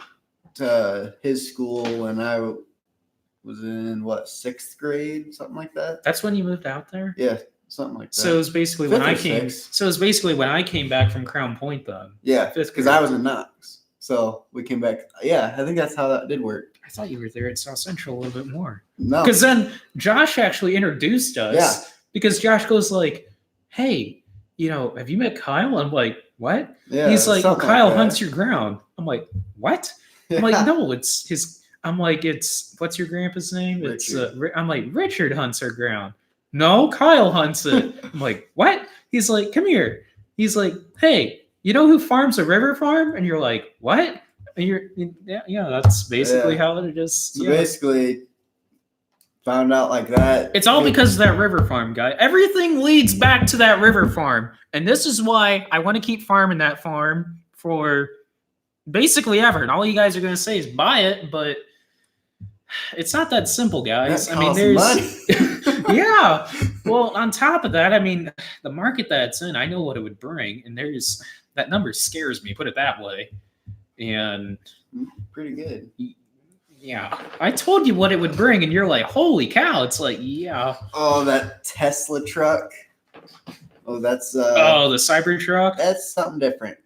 to his school when I was in 6th grade, something like that. That's when you moved out there? Yeah, something like that. So it was basically when I came. So it was basically when I came back from Crown Point, then. Yeah, because I was in Knox, so we came back. Yeah, I think that's how that did work. I thought you were there at South Central a little bit more. No, because then Josh actually introduced us. Yeah, because Josh goes like, "Hey, you know, have you met Kyle?" I'm like, "What?" Yeah, he's like, "Kyle like hunts your ground." I'm like, "What?" I'm like, "No, it's his." I'm like, "It's what's your grandpa's name?" Richard. It's I'm like, "Richard hunts our ground." No, Kyle hunts it. I'm like, "What?" He's like, "Come here." He's like, "Hey, you know who farms a river farm?" And you're like, "What?" And you're, yeah, that's basically how it is. So basically, found out like that. It's all because of that river farm, guy. Everything leads back to that river farm. And this is why I want to keep farming that farm for basically ever. And all you guys are going to say is buy it, but it's not that simple, guys. That I mean, there's money. yeah. Well, on top of that, I mean, the market that's in, I know what it would bring, and there's that number scares me, put it that way. And pretty good. Yeah, I told you what it would bring, and you're like, "Holy cow!" It's like, yeah. Oh, that Tesla truck. Oh, that's the Cybertruck. That's something different.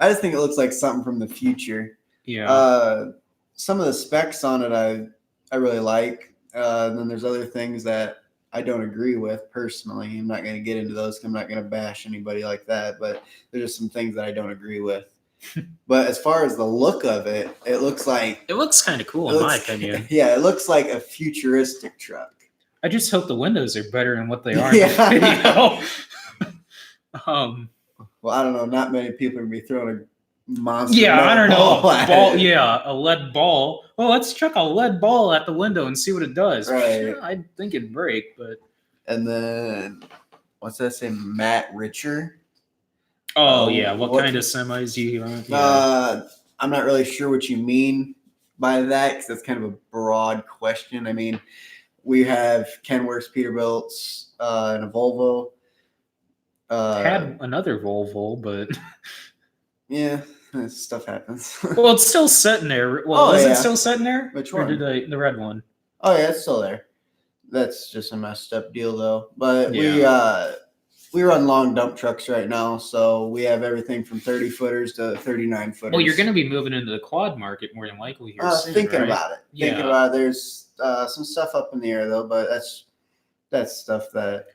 I just think it looks like something from the future. Yeah. Some of the specs on it I really like. And then there's other things that I don't agree with personally. I'm not going to get into those. I'm not going to bash anybody like that. But there's just some things that I don't agree with. But as far as the look of it, it looks kind of cool in my opinion. Yeah, it looks like a futuristic truck. I just hope the windows are better than what they are Yeah. in the video. Well, I don't know. Not many people are going to be throwing a monster. Yeah, I don't know. Ball. Yeah, a lead ball. Well, let's chuck a lead ball at the window and see what it does. Right. Sure, I think it'd break, but. And then, what's that say? Matt Richer. Oh yeah, what kind of semis do you want? Yeah. I'm not really sure what you mean by that because that's kind of a broad question. I mean, we have Kenworth's, Peterbilt's, and a Volvo. Had another Volvo, but yeah, stuff happens. Well, it's still sitting there. Well, is it still sitting there? Which or one? The red one. Oh yeah, it's still there. That's just a messed up deal though. But we run long dump trucks right now, so we have everything from 30 footers to 39 footers. Well, you're going to be moving into the quad market more than likely here soon, thinking right? about it. Yeah. Thinking about it. There's some stuff up in the air though, but that's stuff that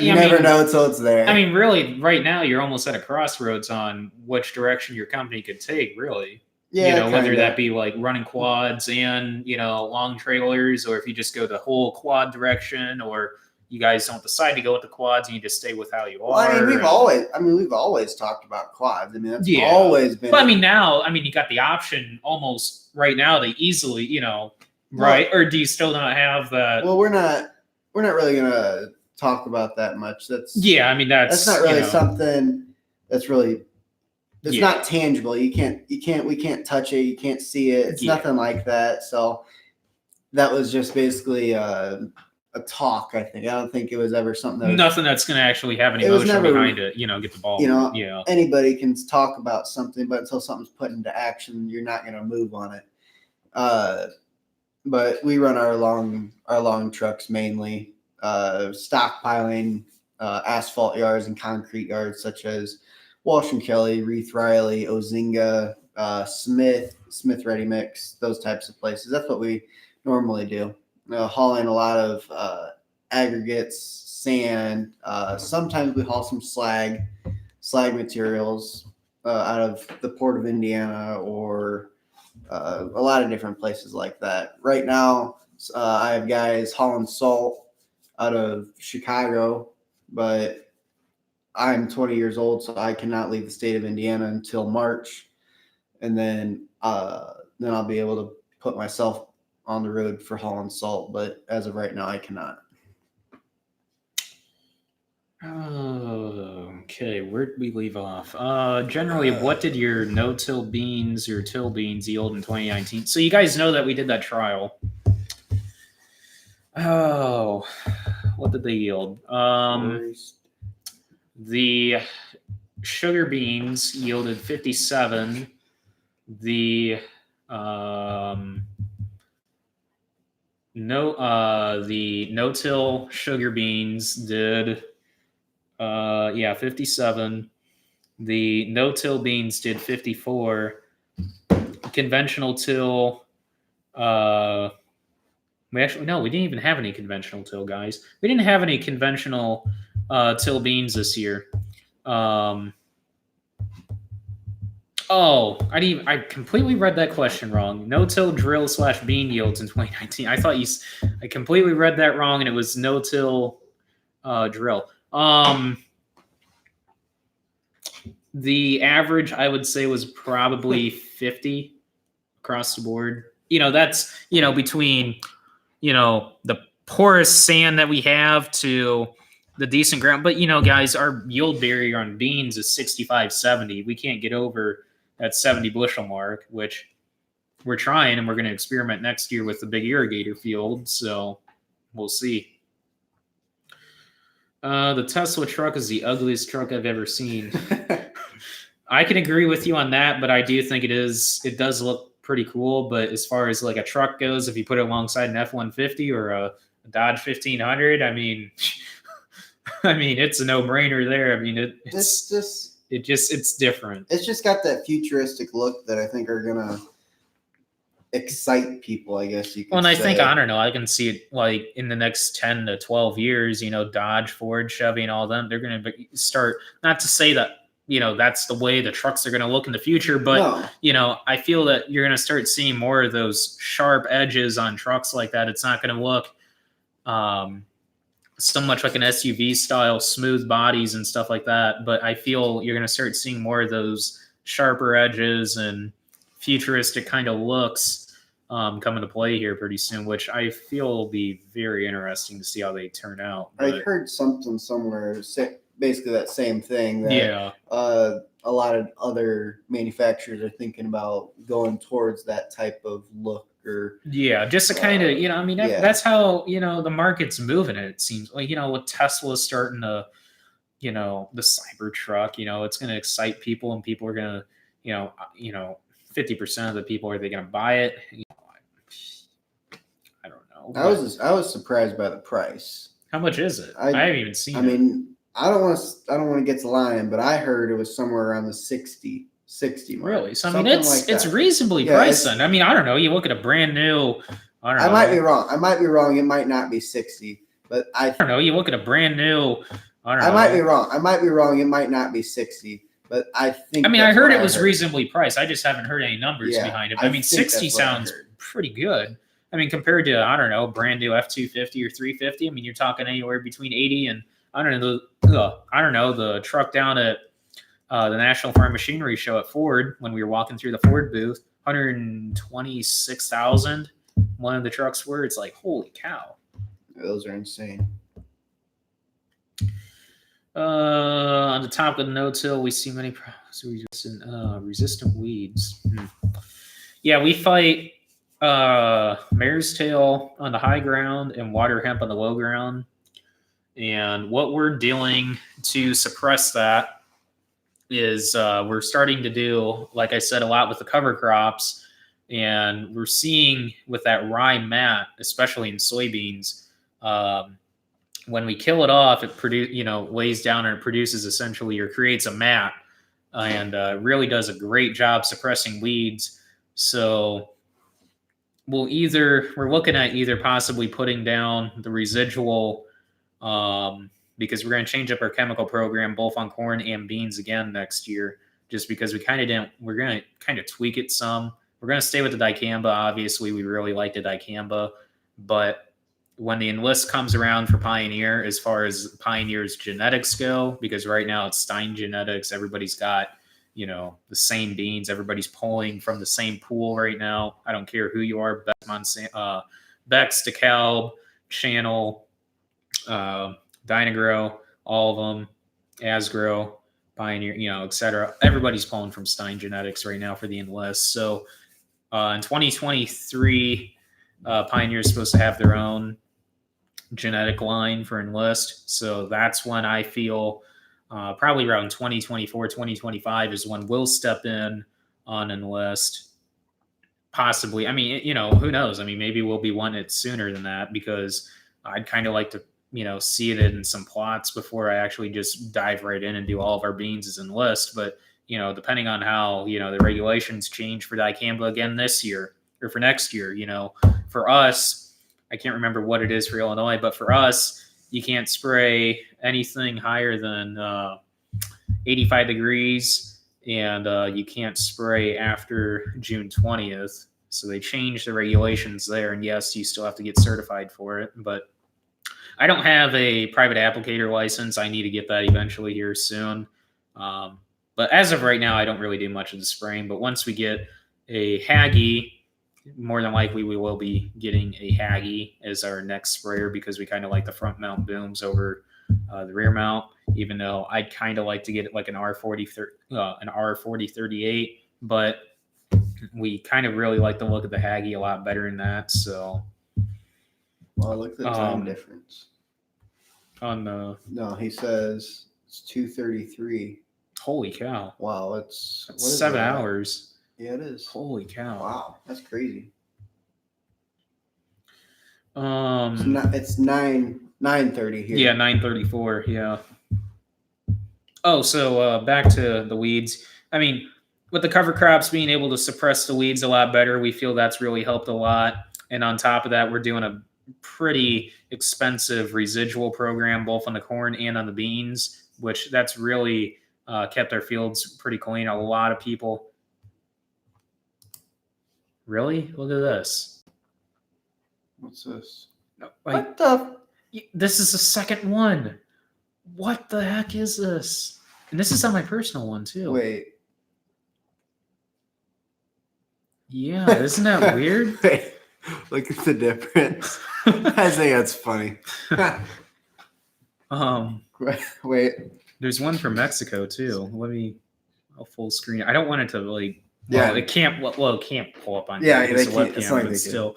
you never know until it's there. I mean, really, right now you're almost at a crossroads on which direction your company could take. Really, yeah, whether that be like running quads and long trailers, or if you just go the whole quad direction, or you guys don't decide to go with the quads and you just stay with how you are. Well, I mean, we've always talked about quads. I mean, that's always been. But I mean, now, you got the option almost right now to easily, right? Or do you still not have that? Well, we're not really gonna talk about that much. That's not really something that's really. It's not tangible. We can't touch it. You can't see it. It's nothing like that. So that was just basically a talk. I think. I don't think it was ever something nothing that's going to actually have any emotion behind it. Get the ball. Anybody can talk about something, but until something's put into action, you're not going to move on it. But we run our long trucks mainly stockpiling asphalt yards and concrete yards such as Walsh and Kelly, Reith Riley, Ozinga, Smith Ready Mix, those types of places. That's what we normally do. Hauling a lot of aggregates, sand. Sometimes we haul some slag materials out of the Port of Indiana or a lot of different places like that. Right now, I have guys hauling salt out of Chicago, but I'm 20 years old, so I cannot leave the state of Indiana until March, and then I'll be able to put myself on the road for hauling salt. But as of right now, I cannot. Okay, where did we leave off? Generally, what did your no-till beans or till beans yield in 2019? So you guys know that we did that trial. Oh, what did they yield? The sugar beans yielded 57. The no-till sugar beans did 57. The no-till beans did 54. Conventional till we didn't even have any conventional till, guys. We didn't have any conventional till beans this year. I completely read that question wrong. No-till drill / bean yields in 2019. I completely read that wrong, and it was no-till drill. The average, I would say, was probably 50 across the board. That's between the porous sand that we have to the decent ground. But guys, our yield barrier on beans is 65, 70. We can't get over that 70 bushel mark, which we're trying, and we're going to experiment next year with the big irrigator field. So we'll see. The Tesla truck is the ugliest truck I've ever seen. I can agree with you on that, but I do think it does look pretty cool. But as far as like a truck goes, if you put it alongside an F-150 or a Dodge 1500, I mean, it's a no-brainer there. I mean, it's just it's different. It's just got that futuristic look that I think are gonna excite people, I guess you could Well, and I say. think, I don't know, I can see it like in the next 10 to 12 years, Dodge, Ford, Chevy, and all them, they're going to start, not to say that, that's the way the trucks are going to look in the future, but, I feel that you're going to start seeing more of those sharp edges on trucks like that. It's not going to look so much like an SUV style, smooth bodies and stuff like that. But I feel you're going to start seeing more of those sharper edges and futuristic kind of looks come into play here pretty soon, which I feel will be very interesting to see how they turn out. I heard something somewhere, basically that same thing. That, yeah. A lot of other manufacturers are thinking about going towards that type of look. Or just to kind of, that's how, the market's moving. It seems like, with Tesla starting to, the Cybertruck, it's going to excite people, and people are going to, 50% of the people, are they going to buy it? I don't know. I was surprised by the price. How much is it? I haven't even seen it. I mean, I don't want to get to lying, but I heard it was somewhere around the 60 mark. Really? So I mean, it's reasonably priced then. I mean, I don't know. You look at a brand new. I might be wrong. It might not be 60, but I don't know. You look at a brand new. I might be wrong. It might not be 60. But I think. I mean, I heard it was reasonably priced. I just haven't heard any numbers behind it. I mean, 60 sounds pretty good. I mean, compared to, I don't know, brand new F-250 or 350. I mean, you're talking anywhere between 80 and the truck down at the National Farm Machinery Show at Ford, when we were walking through the Ford booth, 126,000. One of the trucks were. It's like, holy cow. Those are insane. On the top of the no-till, we see many resistant weeds. Yeah, we fight mare's tail on the high ground and water hemp on the low ground. And what we're doing to suppress that is we're starting to do, like I said, a lot with the cover crops. And we're seeing with that rye mat, especially in soybeans, when we kill it off, it lays down and it produces essentially, or creates a mat, and really does a great job suppressing weeds. So we're looking at either possibly putting down the residual, because we're going to change up our chemical program both on corn and beans again next year, just because we're going to kind of tweak it some. We're going to stay with the dicamba. Obviously, we really like the dicamba, but when the enlist comes around for Pioneer, as far as Pioneer's genetics go, because right now it's Stein genetics, everybody's got, the same beans. Everybody's pulling from the same pool right now. I don't care who you are, Bex, DeKalb, Channel, Dynagro, all of them, Asgrow, Pioneer, etc. Everybody's pulling from Stein genetics right now for the enlist. So in 2023, Pioneer is supposed to have their own genetic line for enlist. So that's when I feel probably around 2024, 2025 is when we'll step in on enlist. Possibly. I mean, who knows? I mean, maybe we'll be wanting it sooner than that, because I'd kind of like to, see it in some plots before I actually just dive right in and do all of our beans as enlist. But, depending on how, the regulations change for dicamba again this year or for next year, for us, I can't remember what it is for Illinois, but for us, you can't spray anything higher than 85 degrees, and you can't spray after June 20th. So they changed the regulations there, and yes, you still have to get certified for it. But I don't have a private applicator license. I need to get that eventually here soon. But as of right now, I don't really do much of the spraying. But once we get a Haggie, more than likely we will be getting a Haggie as our next sprayer, because we kind of like the front mount booms over the rear mount, even though I'd kind of like to get it like an R4038, but we kind of really like the look of the Haggie a lot better than that. So look at the time difference on the he says it's 2:33. Holy cow. Wow, it's 7 hours. Yeah, it is. Holy cow! Wow, that's crazy. It's 9:30 here. Yeah, 9:34. Yeah. Oh, so back to the weeds. I mean, with the cover crops being able to suppress the weeds a lot better, we feel that's really helped a lot. And on top of that, we're doing a pretty expensive residual program, both on the corn and on the beans, which that's really kept our fields pretty clean. A lot of people. Really? Look at this. What's this? No, What the? This is the second one. What the heck is this? And this is on my personal one too. Wait. Yeah, isn't that weird? Wait, look at the difference. I think that's funny. Wait. There's one from Mexico too. Let me full screen. I don't want it to like. Yeah, it can't. Well, it can't pull up on. Yeah, this they can't, webcam, it's not but like still.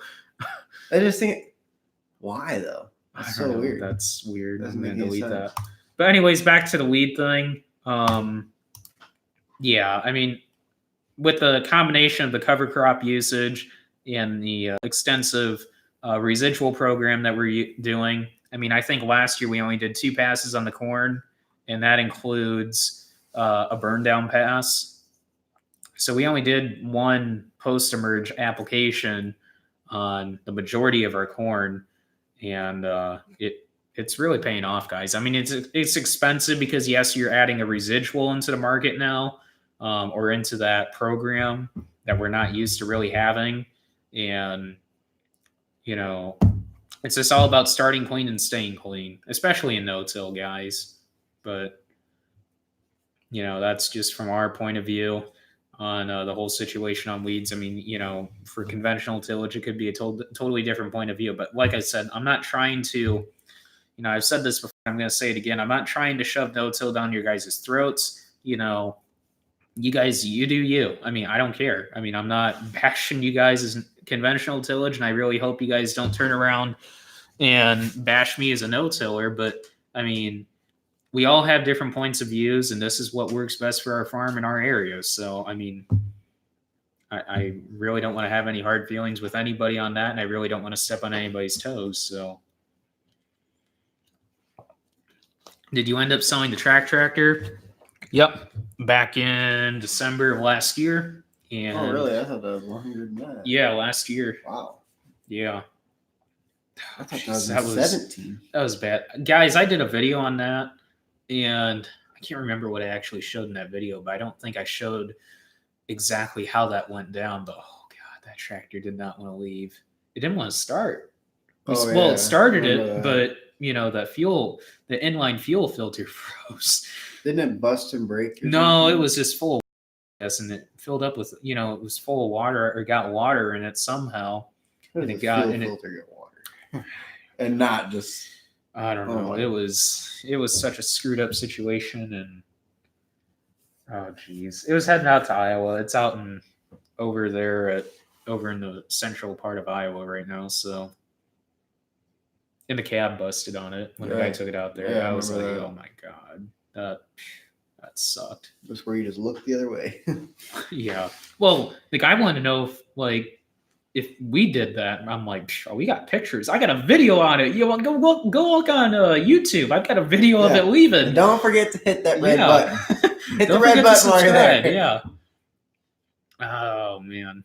I just think, why though? That's so weird. That's weird. Doesn't I'm gonna make any delete sense. that. But anyways, back to the weed thing. Yeah, I mean, with the combination of the cover crop usage and the extensive residual program that we're doing, I mean, I think last year we only did 2 passes on the corn, and that includes a burn down pass. So we only did 1 post-emerge application on the majority of our corn, and it's really paying off, guys. I mean, it's expensive because yes, you're adding a residual into the market now, or into that program that we're not used to really having, and you know, it's just all about starting clean and staying clean, especially in no-till, guys. But you know, that's just from our point of view on the whole situation on weeds. I mean, you know, for conventional tillage, it could be a totally different point of view. But like I said, I'm not trying to, you know, I've said this before, I'm going to say it again. I'm not trying to shove no-till down your guys' throats. You know, you guys, you do you. I mean, I don't care. I mean, I'm not bashing you guys as conventional tillage, and I really hope you guys don't turn around and bash me as a no-tiller. But I mean, we all have different points of views, and this is what works best for our farm and our areas. So, I mean, I really don't want to have any hard feelings with anybody on that, and I really don't want to step on anybody's toes. So, did you end up selling the tractor? Yep, back in December of last year. And oh, really? I thought that was longer than that. Yeah, last year. Wow. Yeah. I thought that was 17. That was bad. Guys, I did a video on that, and I can't remember what I actually showed in that video, but I don't think I showed exactly how that went down. But oh god, that tractor did not want to leave. It didn't want to start. It started it, but you know, the inline fuel filter froze. Didn't it bust and break? No, it was just full of gas, and it filled up with, you know, it was full of water, or got water in it somehow. And it got in it. Water. And not just, I don't know. It was such a screwed up situation, and oh geez, it was heading out to Iowa. It's out over in the central part of Iowa right now. So, and the cab busted on it when the guy took it out there. Yeah, I was like, oh my god, that sucked. Just where you just look the other way. Yeah. Well, the guy wanted to know if we did that. I'm like, oh, we got pictures. I got a video on it. You want go look on YouTube. I've got a video of it leaving. And don't forget to hit that red button. Hit the red button while you're there. Yeah. Oh man.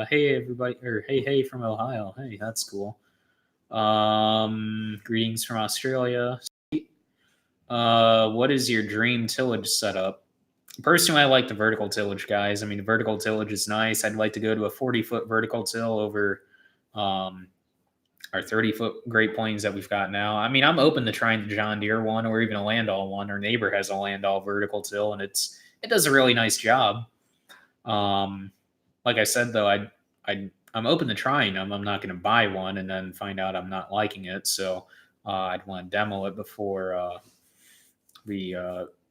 Hey everybody, or hey from Ohio. Hey, that's cool. Greetings from Australia. What is your dream tillage setup? Personally, I like the vertical tillage, guys. I mean, vertical tillage is nice. I'd like to go to a 40-foot vertical till over our 30-foot Great Plains that we've got now. I mean, I'm open to trying the John Deere one, or even a Landau one. Our neighbor has a Landau vertical till, and it does a really nice job. Like I said, though, I'm open to trying them. I'm not going to buy one and then find out I'm not liking it. So I'd want to demo it before we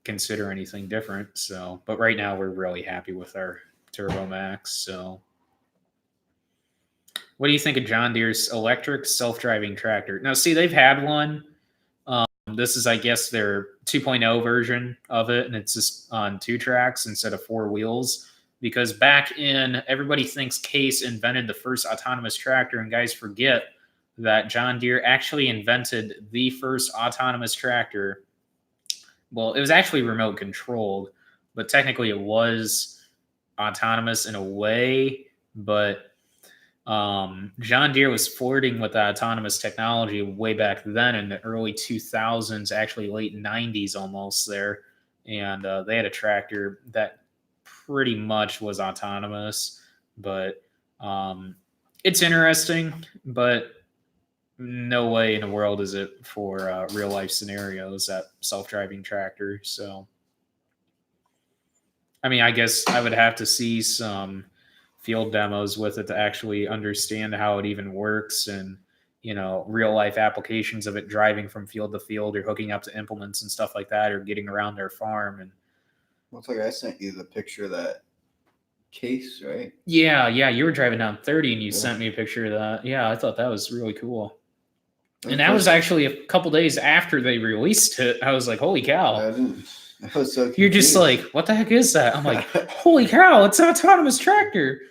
consider anything different. So, but right now we're really happy with our Turbo Max. So, what do you think of John Deere's electric self-driving tractor? Now, see, they've had one. This is, I guess, their 2.0 version of it, and it's just on 2 tracks instead of 4 wheels. Because back in, everybody thinks Case invented the first autonomous tractor, and guys forget that John Deere actually invented the first autonomous tractor well, it was actually remote controlled, but technically it was autonomous in a way. But John Deere was flirting with that autonomous technology way back then in the early 2000s, actually late 90s almost there. And they had a tractor that pretty much was autonomous. But it's interesting, but no way in the world is it for real life scenarios, that self-driving tractor. So, I mean, I guess I would have to see some field demos with it to actually understand how it even works, and real life applications of it driving from field to field or hooking up to implements and stuff like that, or getting around their farm. And looks like I sent you the picture of that case, right? yeah, you were driving down 30 and you sent me a picture of that. Yeah, I thought that was really cool. And that was actually a couple days after they released it. I was like, holy cow. I was so confused. You're just like, what the heck is that? I'm like, holy cow, it's an autonomous tractor.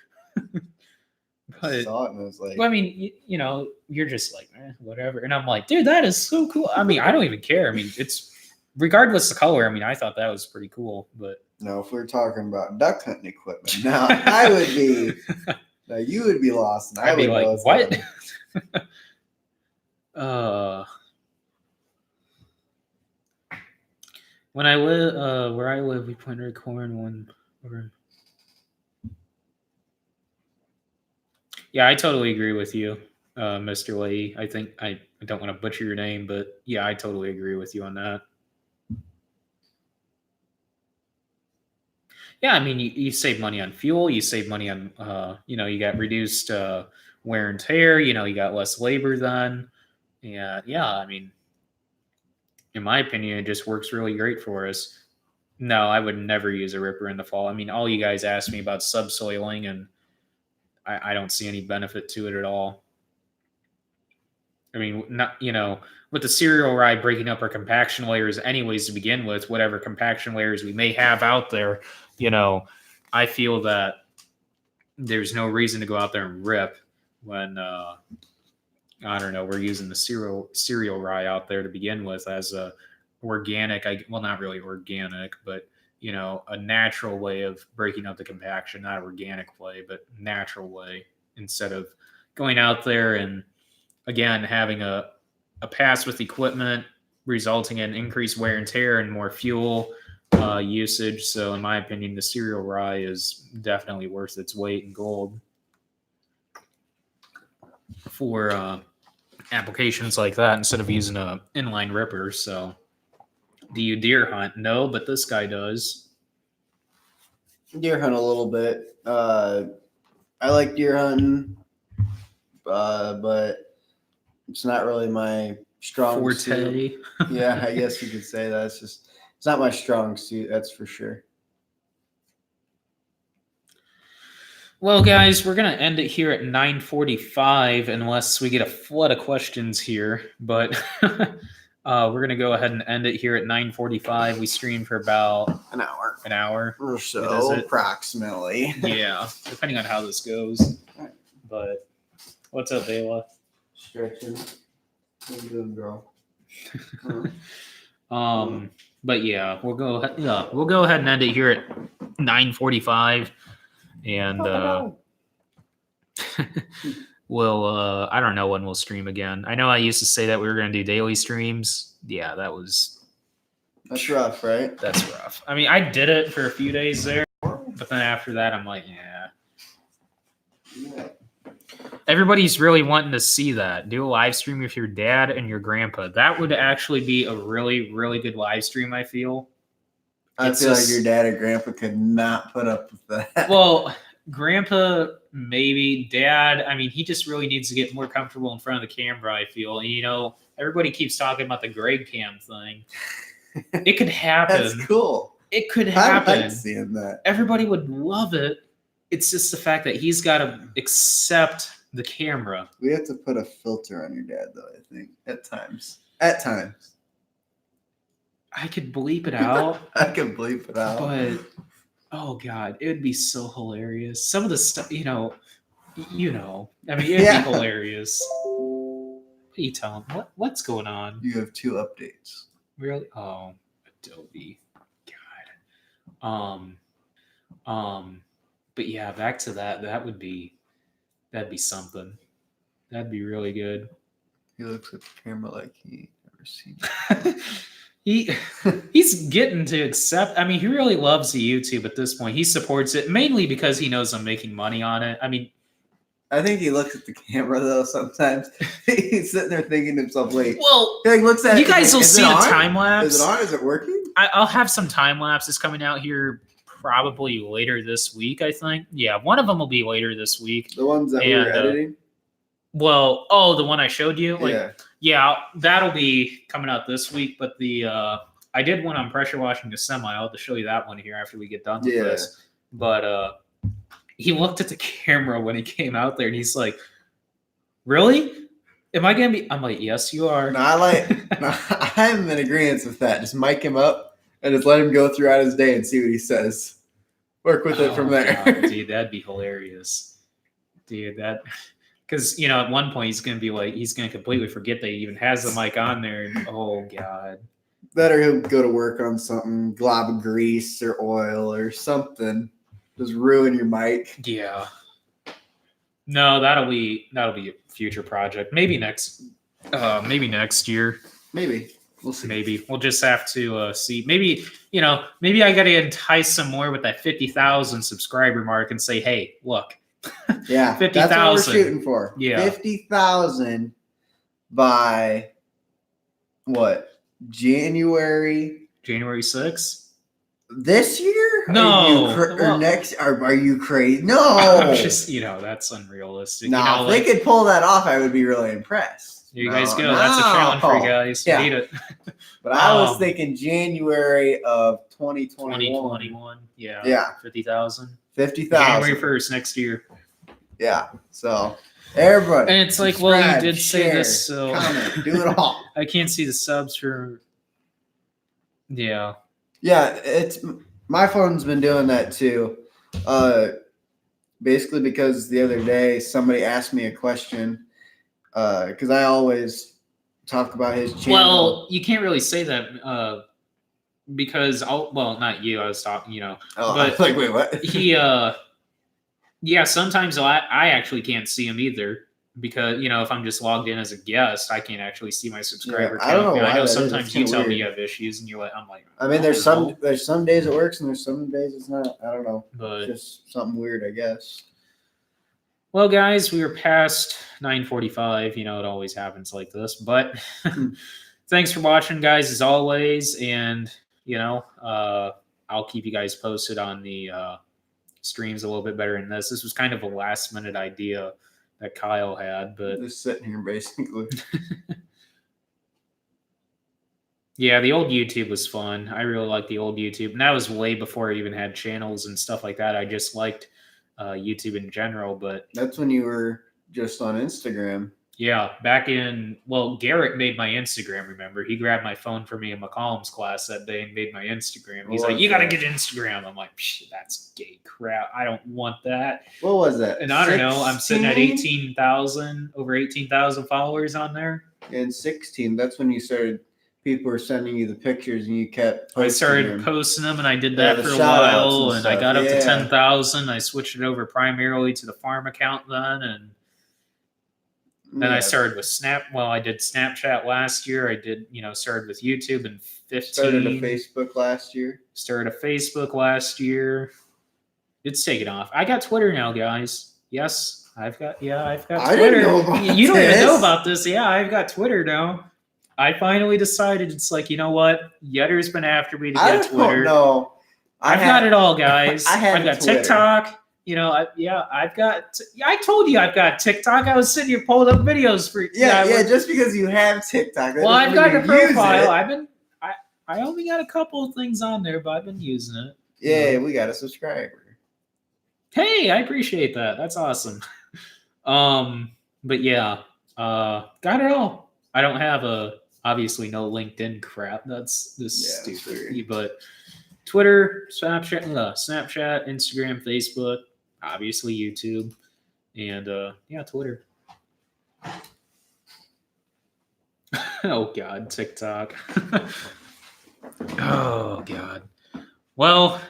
I saw it and I was like, well, I mean, you're just like, whatever. And I'm like, dude, that is so cool. I mean, I don't even care. I mean, it's regardless of color. I mean, I thought that was pretty cool. But no, if we were talking about duck hunting equipment, now I would be, now you would be lost. And I'd be like, what? When I live, where I live, we planted corn one. Yeah, I totally agree with you, Mr. Lee. I think I don't want to butcher your name, but yeah, I totally agree with you on that. Yeah, I mean, you save money on fuel, you save money on, you got reduced wear and tear, you got less labor then. Yeah, I mean, in my opinion, it just works really great for us. No, I would never use a ripper in the fall. I mean, all you guys asked me about subsoiling, and I don't see any benefit to it at all. I mean, not with the cereal rye breaking up our compaction layers anyways to begin with, whatever compaction layers we may have out there, I feel that there's no reason to go out there and rip when I don't know, we're using the cereal rye out there to begin with as a organic, well, not really organic, but a natural way of breaking up the compaction, not organic way, but natural way, instead of going out there and again having a pass with equipment resulting in increased wear and tear and more fuel usage. So in my opinion, the cereal rye is definitely worth its weight in gold for applications like that instead of using a inline ripper. So do you deer hunt? No, but this guy does. Deer hunt a little bit. I like deer hunting, but it's not really my strong forte. Suit. Yeah, I guess you could say that. It's not my strong suit, that's for sure. Well, guys, we're going to end it here at 9:45 unless we get a flood of questions here. But we're going to go ahead and end it here at 9:45. We streamed for about an hour or so, approximately. Yeah, depending on how this goes. But what's up, Bayla? Stretching. What are you doing, girl? But yeah, we'll go ahead and end it here at 9:45. And we'll I don't know when we'll stream again. I know I used to say that we were going to do daily streams. Yeah, that's rough, right? That's rough. I mean, I did it for a few days there, but then after that, I'm like, yeah. Everybody's really wanting to see that. Do a live stream with your dad and your grandpa. That would actually be a really, really good live stream, I feel. I feel like your dad or grandpa could not put up with that. Well, grandpa, maybe. Dad, I mean, he just really needs to get more comfortable in front of the camera, I feel. And, everybody keeps talking about the Greg Cam thing. It could happen. That's cool. It could happen. I like seeing that. Everybody would love it. It's just the fact that he's got to accept the camera. We have to put a filter on your dad, though, I think, at times. I could bleep it out. But, oh, God, it would be so hilarious. Some of the stuff, I mean, it'd be hilarious. What are you telling? What's going on? You have 2 updates. Really? Oh, Adobe. God. But yeah, back to that. That'd be something. That'd be really good. He looks at the camera like he ain't never seen He's getting to accept. I mean, he really loves the YouTube at this point. He supports it mainly because he knows I'm making money on it. I mean, I think he looks at the camera though. Sometimes he's sitting there thinking to himself, "Wait." well, He like looks at you it, guys will is see it the on? time lapse. Is it on? Is it working? I'll have some time lapses coming out here probably later this week. I think. Yeah, one of them will be later this week. The ones that we were editing. Well, the one I showed you. Yeah, that'll be coming out this week. But the I did one on pressure washing the semi. I'll have to show you that one here after we get done with this. But he looked at the camera when he came out there, and he's like, "Really? Am I gonna be?" I'm like, "Yes, you are." No, I'm in agreement with that. Just mic him up and just let him go throughout his day and see what he says. Work with it from there. God, dude, that'd be hilarious. Dude, because at one point he's gonna completely forget that he even has the mic on there. And, oh God. Better he'll go to work on something, glob of grease or oil or something. Just ruin your mic. Yeah. No, that'll be a future project. Maybe next year. Maybe. We'll see. Maybe. We'll just have to see. Maybe, maybe I gotta entice some more with that 50,000 subscriber mark and say, hey, look. Yeah. 50,000. That's what we're shooting for. Yeah. 50,000 by what? January 6th? This year? No. Or next? Are you crazy? No. I'm just, that's unrealistic. No, if they could pull that off, I would be really impressed. There you guys go. That's a challenge for you guys. Yeah. Need it. But I was thinking January of 2021. 2021. Yeah. Yeah. 50,000. 50,000. January 1st next year. Yeah. So everybody. And it's like, well, you did say this, so comment, do it all. I can't see the subs for. Yeah. Yeah, my phone's been doing that too. Basically because the other day somebody asked me a question. Because I always talk about his channel. Well, you can't really say that because not you. I was talking, Oh, but I was like, wait, what? He, yeah. Sometimes I actually can't see him either because if I'm just logged in as a guest, I can't actually see my subscriber count. I don't know. I know sometimes you tell me you have issues, and I'm like. I mean, there's some days it works, and there's some days it's not. I don't know. But it's just something weird, I guess. Well, guys, we are past 9:45. It always happens like this. But thanks for watching, guys, as always. And, I'll keep you guys posted on the streams a little bit better than this. This was kind of a last-minute idea that Kyle had. But just sitting here, basically. Yeah, the old YouTube was fun. I really liked the old YouTube. And that was way before I even had channels and stuff like that. I just liked YouTube in general, but that's when you were just on Instagram. Yeah, back in Garrett made my Instagram. Remember, he grabbed my phone for me in McCollum's class that day and made my Instagram. He's like, "You got to get Instagram." I'm like, "That's gay crap. I don't want that." What was that? And I don't know. I'm sitting at 18,000, over 18,000 followers on there. And 16. That's when you started. People were sending you the pictures, and you kept posting I started posting them, and I did that for a while, and I got up to 10,000. I switched it over primarily to the farm account then, and then I started with I did Snapchat last year. I did, started with YouTube in 15. Started a Facebook last year. It's taken off. I got Twitter now, guys. Yes, I've got Twitter. I didn't know about You don't even know about this. Yeah, I've got Twitter now. I finally decided it's like, you know what? Yetter's been after me to get Twitter. No, I've got it all, guys. I've got Twitter. TikTok. I've got. I told you I've got TikTok. I was sitting here pulling up videos for. Yeah. Just because you have TikTok. Well, I've got a profile. I only got a couple of things on there, but I've been using it. Yeah, we got a subscriber. Hey, I appreciate that. That's awesome. But yeah, got it all. I don't have obviously no LinkedIn crap. That's stupid. But Twitter, Snapchat, Instagram, Facebook, obviously YouTube, and Twitter. Oh God, TikTok. Oh God. Well,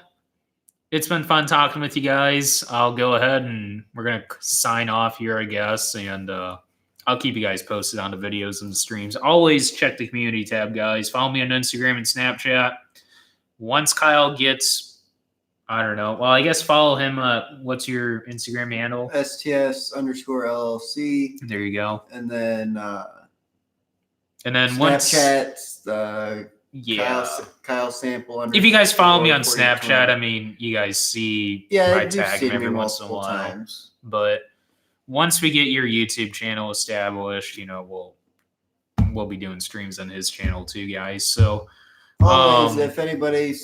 it's been fun talking with you guys. I'll go ahead and we're gonna sign off here, I guess, and I'll keep you guys posted on the videos and the streams. Always check the community tab, guys. Follow me on Instagram and Snapchat. Once Kyle gets, I don't know. Well, I guess follow him. What's your Instagram handle? STS_LLC. There you go. And then Snapchat. Yeah. Kyle Sample. If you guys follow me on 4020. Snapchat, I mean, you guys see I tag him every once in a while. Times. But once we get your YouTube channel established, we'll be doing streams on his channel too, guys. So always, if anybody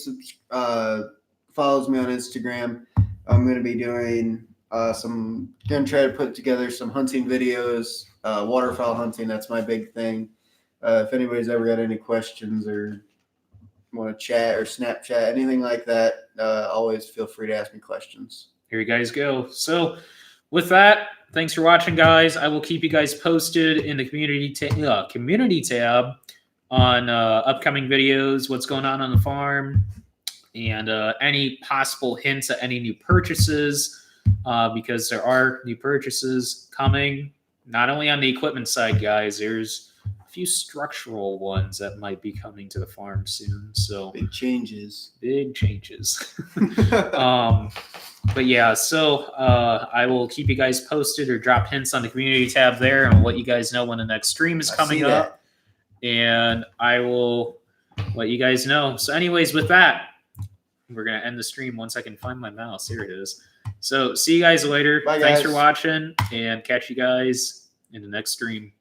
follows me on Instagram, I'm going to be doing going to try to put together some hunting videos, waterfowl hunting. That's my big thing. If anybody's ever got any questions or want to chat or Snapchat, anything like that, always feel free to ask me questions. Here you guys go. So with that, thanks for watching, guys. I will keep you guys posted in the community tab on upcoming videos, what's going on the farm, and any possible hints at any new purchases, because there are new purchases coming, not only on the equipment side, guys. There's a few structural ones that might be coming to the farm soon. So big changes. But yeah, so I will keep you guys posted or drop hints on the community tab there and let you guys know when the next stream is coming up. And I will let you guys know. So anyways, with that, we're going to end the stream once I can find my mouse. Here it is. So see you guys later. Bye, Thanks guys. for watching, and catch you guys in the next stream.